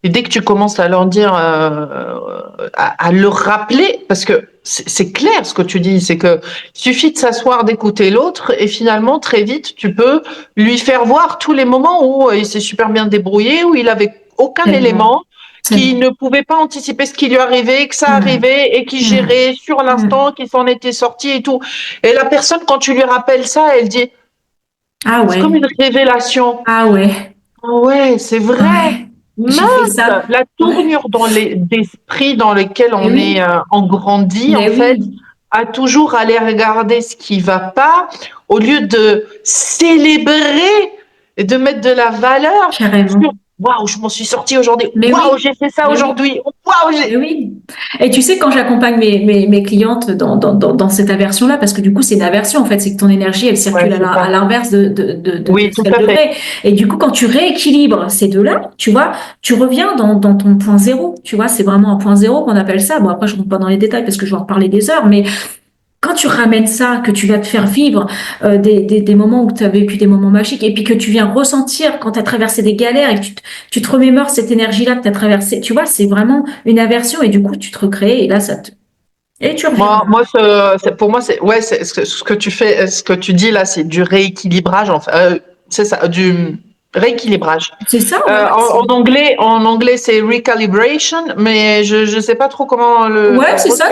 Et dès que tu commences à leur dire, à leur rappeler, parce que c'est clair ce que tu dis, c'est que suffit de s'asseoir, d'écouter l'autre, et finalement très vite tu peux lui faire voir tous les moments où il s'est super bien débrouillé, où il avait aucun élément, qui ne pouvait pas anticiper ce qui lui arrivait, que ça arrivait et qui gérait sur l'instant, qui s'en était sorti et tout. Et la personne, quand tu lui rappelles ça, elle dit, ah ouais, c'est comme une révélation. Ah ouais, ouais, c'est vrai. Ouais. J'ai fait ça. La tournure d'esprit dans lequel on est on grandit, en fait, à toujours aller regarder ce qui va pas, au lieu de célébrer et de mettre de la valeur sur waouh, je m'en suis sortie aujourd'hui, waouh, j'ai fait ça aujourd'hui, waouh, oui. Et tu sais, quand j'accompagne mes clientes dans cette aversion-là, parce que du coup, c'est une aversion, en fait, c'est que ton énergie, elle circule à l'inverse de ce qu'elle devrait. Et du coup, quand tu rééquilibres ces deux-là, tu vois, tu reviens dans ton point zéro, tu vois, c'est vraiment un point zéro qu'on appelle ça. Bon, après, je ne rentre pas dans les détails parce que je vais en reparler des heures, mais quand tu ramènes ça, que tu vas te faire vivre des moments où tu as vécu des moments magiques, et puis que tu viens ressentir quand tu as traversé des galères et que tu te remémores cette énergie-là que tu as traversée, tu vois, c'est vraiment une aversion et du coup, tu te recrées et là, et tu reviens. Moi, pour moi, c'est ce que tu fais, ce que tu dis là, c'est du rééquilibrage, c'est ça, du rééquilibrage. C'est ça. En anglais, c'est recalibration, mais je sais pas trop comment c'est ça.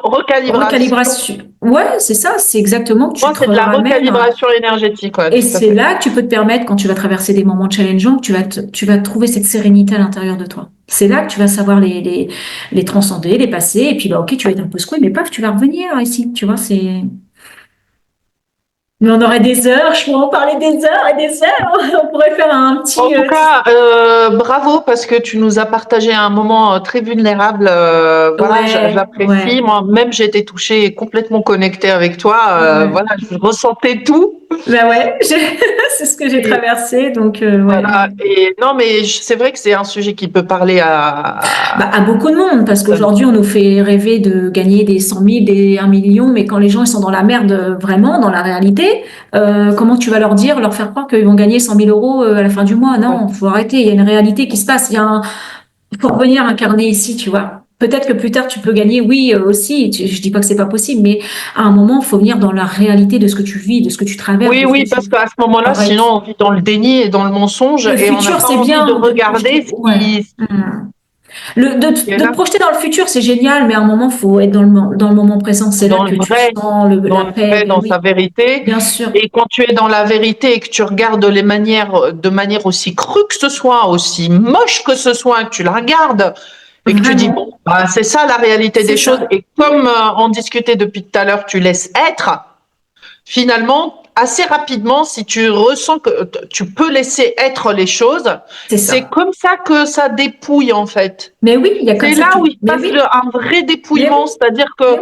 Recalibration. Ouais, c'est ça. C'est exactement. Moi, c'est de la recalibration énergétique. Et c'est là que tu peux te permettre, quand tu vas traverser des moments challengeants, que tu vas trouver cette sérénité à l'intérieur de toi. C'est là que tu vas savoir les transcender, les passer, et puis ok, tu vas être un peu secoué, mais paf, tu vas revenir ici. Tu vois, c'est. Mais on aurait des heures, je pourrais en parler des heures et des heures. On pourrait faire un petit. En tout cas, bravo parce que tu nous as partagé un moment très vulnérable. Je l'apprécie. Moi-même, j'ai été touchée et complètement connectée avec toi. Voilà, je ressentais tout. Ben ouais, c'est ce que j'ai traversé, donc voilà. Et non, mais c'est vrai que c'est un sujet qui peut parler à beaucoup de monde, parce qu'aujourd'hui on nous fait rêver de gagner des 100 000, des 1 million, mais quand les gens ils sont dans la merde vraiment, dans la réalité, comment tu vas leur faire croire qu'ils vont gagner 100 000 euros à la fin du mois? Non, faut arrêter. Il y a une réalité qui se passe. Il faut revenir incarner ici, tu vois. Peut-être que plus tard tu peux gagner, oui aussi. Je dis pas que c'est pas possible, mais à un moment, il faut venir dans la réalité de ce que tu vis, de ce que tu traverses. Oui, parce qu'à ce moment-là, sinon on vit dans le déni et dans le mensonge, et on n'a pas envie de regarder ce qui. De te projeter dans le futur, c'est génial, mais à un moment, il faut être dans le moment présent. C'est là que tu sens la paix. Dans sa vérité. Bien sûr. Et quand tu es dans la vérité et que tu regardes de manière aussi crue que ce soit, aussi moche que ce soit, que tu la regardes et que tu dis, bon, c'est ça la réalité des choses. Et comme on discutait depuis tout à l'heure, tu laisses être, finalement, assez rapidement, si tu ressens que tu peux laisser être les choses, c'est comme ça que ça dépouille en fait. Mais oui, il y a comme ça. C'est là où il passe un vrai dépouillement, c'est-à-dire que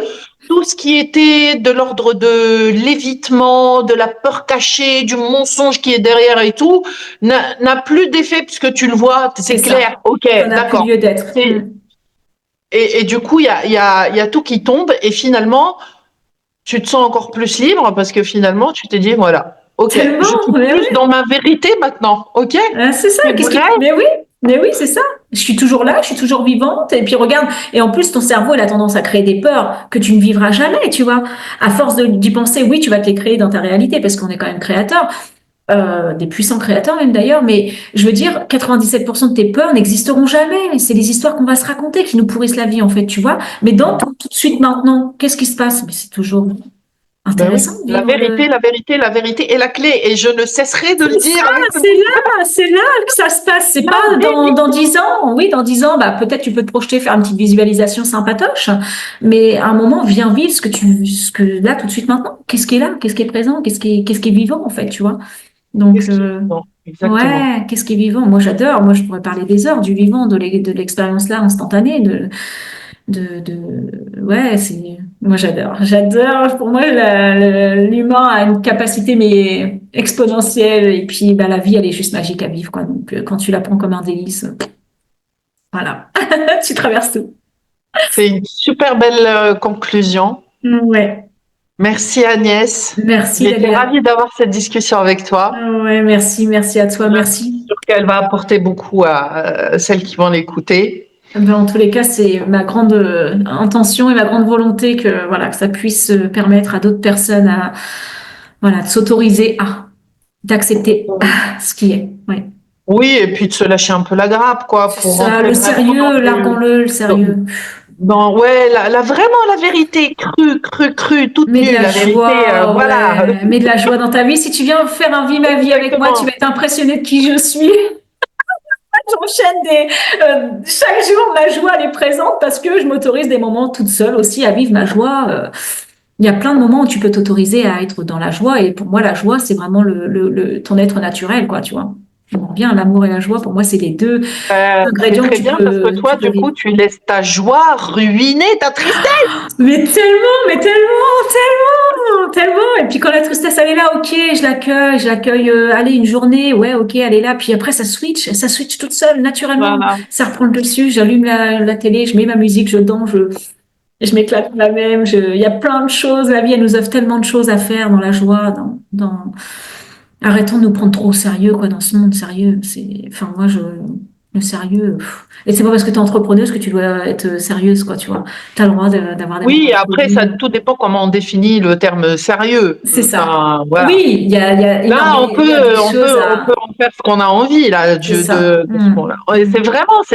tout ce qui était de l'ordre de l'évitement, de la peur cachée, du mensonge qui est derrière et tout, n'a plus d'effet puisque tu le vois, c'est clair. Ok, d'accord. Plus lieu d'être. Et du coup, il y a tout qui tombe et finalement, tu te sens encore plus libre parce que finalement, tu t'es dit, voilà, ok, je suis plus dans ma vérité maintenant, ok. C'est ça. Mais oui, c'est ça. Je suis toujours là, je suis toujours vivante. Et puis regarde, et en plus, ton cerveau, il a tendance à créer des peurs que tu ne vivras jamais, tu vois. À force d'y penser, oui, tu vas te les créer dans ta réalité parce qu'on est quand même créateur. Des puissants créateurs même d'ailleurs, mais je veux dire, 97% de tes peurs n'existeront jamais. C'est les histoires qu'on va se raconter qui nous pourrissent la vie en fait, tu vois. Mais dans tout de suite maintenant, qu'est-ce qui se passe? Mais c'est toujours Ben oui, Intéressant de la vivre vérité, la vérité, la vérité est la clé. Et je ne cesserai de le dire. C'est là que ça se passe. C'est pas dans 10 ans. Oui, dans 10 ans, bah, peut-être tu peux te projeter, faire une petite visualisation sympatoche. Mais à un moment, viens vivre ce que là, tout de suite maintenant. Qu'est-ce qui est là? Qu'est-ce qui est présent? Qu'est-ce qui est vivant, en fait, tu vois? Donc, Non, exactement. ouais, qu'est-ce qui est vivant? Moi, j'adore. Moi, je pourrais parler des heures du vivant, de l'expérience là, instantanée, ouais, moi j'adore. Pour moi, l'humain a une capacité mais exponentielle et puis bah la vie elle est juste magique à vivre quoi. Donc quand tu la prends comme un délice, voilà, tu traverses tout. C'est une super belle conclusion. Ouais, Merci Agnès. merci J'ai été Dalia. ravie d'avoir cette discussion avec toi. Ouais, merci à toi, Je merci. suis sûre qu'elle va apporter beaucoup à celles qui vont l'écouter. Ben, en tous les cas, c'est ma grande intention et ma grande volonté que voilà que ça puisse permettre à d'autres personnes à voilà de s'autoriser à d'accepter ce qui est. Ouais. Oui, et puis de se lâcher un peu la grappe, quoi, C'est pour ça, rentrer le vraiment sérieux, larguons-le, le sérieux. ouais, vraiment la vérité crue, toute Mets de nue, la la vérité, joie, voilà. ouais. Mets de la joie dans ta vie. Si tu viens faire un vie ma vie avec moi, tu vas Exactement. être impressionné de qui je suis. J'enchaîne chaque jour, ma joie, elle est présente parce que je m'autorise des moments toute seule aussi à vivre ma joie. Il y a plein de moments où tu peux t'autoriser à être dans la joie. Et pour moi, la joie, c'est vraiment ton être naturel, quoi, tu vois. Je comprends bien, l'amour et la joie, pour moi, c'est les deux C'est ingrédients que très bien parce que toi, tu peux du coup, vivre. tu laisses ta joie ruiner ta tristesse. Tellement. Et puis quand la tristesse, elle est là, ok, je l'accueille, allez, une journée, ouais, ok, elle est là. Puis après, ça switch toute seule, naturellement. Voilà. Ça reprend le dessus, j'allume la télé, je mets ma musique, je danse, je m'éclate la même. Il y a plein de choses, la vie, elle nous offre tellement de choses à faire dans la joie, arrêtons de nous prendre trop au sérieux, quoi, dans ce monde sérieux. Enfin, le sérieux. Et c'est pas parce que tu es entrepreneuse que tu dois être sérieuse, quoi, tu vois. Tu as le droit d'avoir des moments Oui, de après, folie. ça tout dépend comment on définit le terme sérieux. C'est ça. Enfin, voilà. Oui, Là, il y a des choses on peut à. en faire ce qu'on a envie là C'est ça. de ce moment-là. Et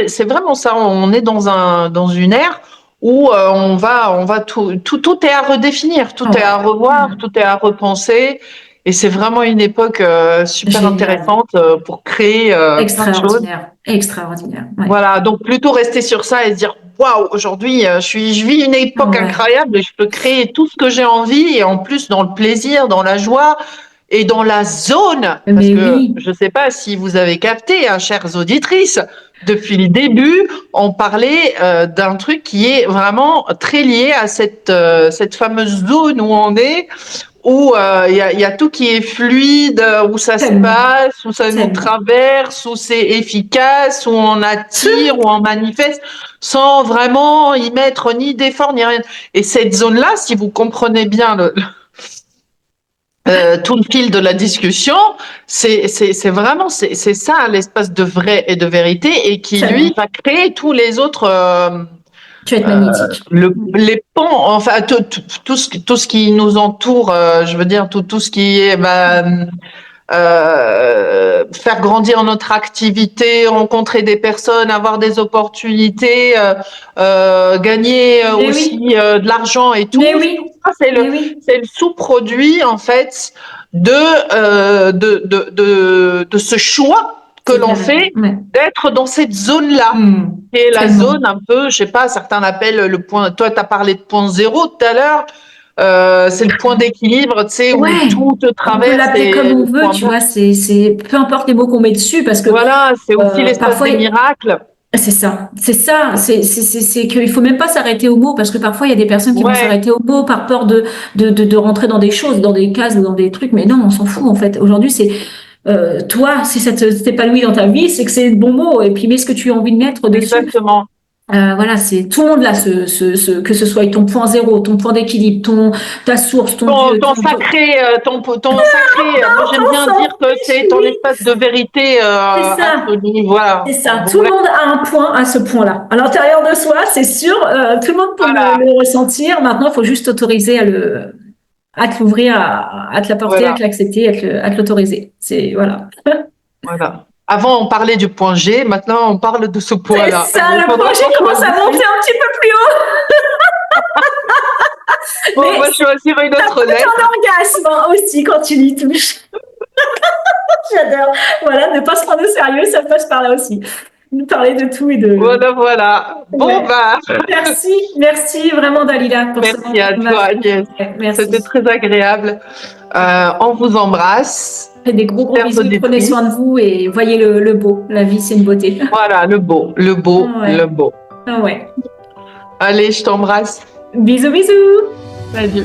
c'est vraiment ça. On est dans une ère où on va tout est à redéfiniire, tout est Ouais. à revoir, tout est à repenser. Et c'est vraiment une époque super Génial. intéressante pour créer plein de choses. Extraordinaire. Ouais. Voilà, donc plutôt rester sur ça et se dire waouh, aujourd'hui je vis une époque Ouais. incroyable et je peux créer tout ce que j'ai envie et en plus dans le plaisir, dans la joie et dans la zone parce Mais que oui. je ne sais pas si vous avez capté, hein, chères auditrices, depuis le début, on parlait d'un truc qui est vraiment très lié à cette fameuse zone où on est où y a tout qui est fluide, où ça se Tellement. passe, où ça nous Tellement. traverse, où c'est efficace, où on attire, où on manifeste, sans vraiment y mettre ni d'effort ni rien. Et cette zone-là, si vous comprenez bien tout le fil de la discussion, c'est vraiment c'est ça l'espace de vrai et de vérité et qui lui Tellement. va créer tous les autres Tu vas être magnétique. les ponts, enfin tout ce qui nous entoure, je veux dire tout ce qui est faire grandir notre activité, rencontrer des personnes, avoir des opportunités, gagner Mais aussi oui. de l'argent et Mais tout oui. ça Mais oui. c'est le sous-produit en fait de ce choix que C'est l'on clair. fait Ouais. d'être dans cette zone-là. Hmm. Et la Tellement. zone un peu, je sais pas, certains l'appellent le point. Toi, tu as parlé de point zéro tout à l'heure. C'est le point d'équilibre, tu sais, où Ouais, tout te on peut traverse l'appeler comme et on le veut, point tu bas. vois, peu importe les mots qu'on met dessus, parce que Voilà, c'est aussi l'espace parfois, des miracles. c'est qu'il faut même pas s'arrêter aux mots, parce que parfois il y a des personnes qui vont Ouais, s'arrêter aux mots par peur de rentrer dans des choses, dans des cases, dans des trucs, mais non, on s'en fout en fait. Aujourd'hui, toi, si ça t'épanouit dans ta vie, c'est que c'est le bon mot, et puis mets ce que tu as envie de mettre dessus. exactement. Voilà, c'est tout le monde là, que ce soit ton point zéro, ton point d'équilibre, ta source, ton Dieu, Ton sacré, ton sacré, moi j'aime on bien s'en dire que fiche, c'est ton oui, espace de vérité c'est ça. absolue. Voilà. C'est ça. Tout le Bref, monde a un point à ce point-là. À l'intérieur de soi, c'est sûr, tout le monde peut voilà, le ressentir. Maintenant, il faut juste t'autoriser à te l'ouvrir, à te l'apporter, à voilà, te l'accepter, à te l'autoriser. Voilà. voilà. Avant, on parlait du point G, maintenant, on parle de ce C'est point-là. ça, Il le faudra projet qu'on commence à choisisse. monter un petit peu plus haut. Bon, on va choisir une autre lettre. C'est un orgasme hein, aussi quand tu l'y touches. J'adore. Voilà, ne pas se prendre au sérieux, ça passe par là aussi. Nous parler de tout et de... Voilà. Bon, Merci vraiment Dalila pour ce Merci à toi Agnès. Merci. C'était très agréable. On vous embrasse. Faites des gros bisous, prenez soin de vous et voyez le beau. La vie, c'est une beauté. Voilà, le beau. Ouais. Allez, je t'embrasse. Bisous. Salut.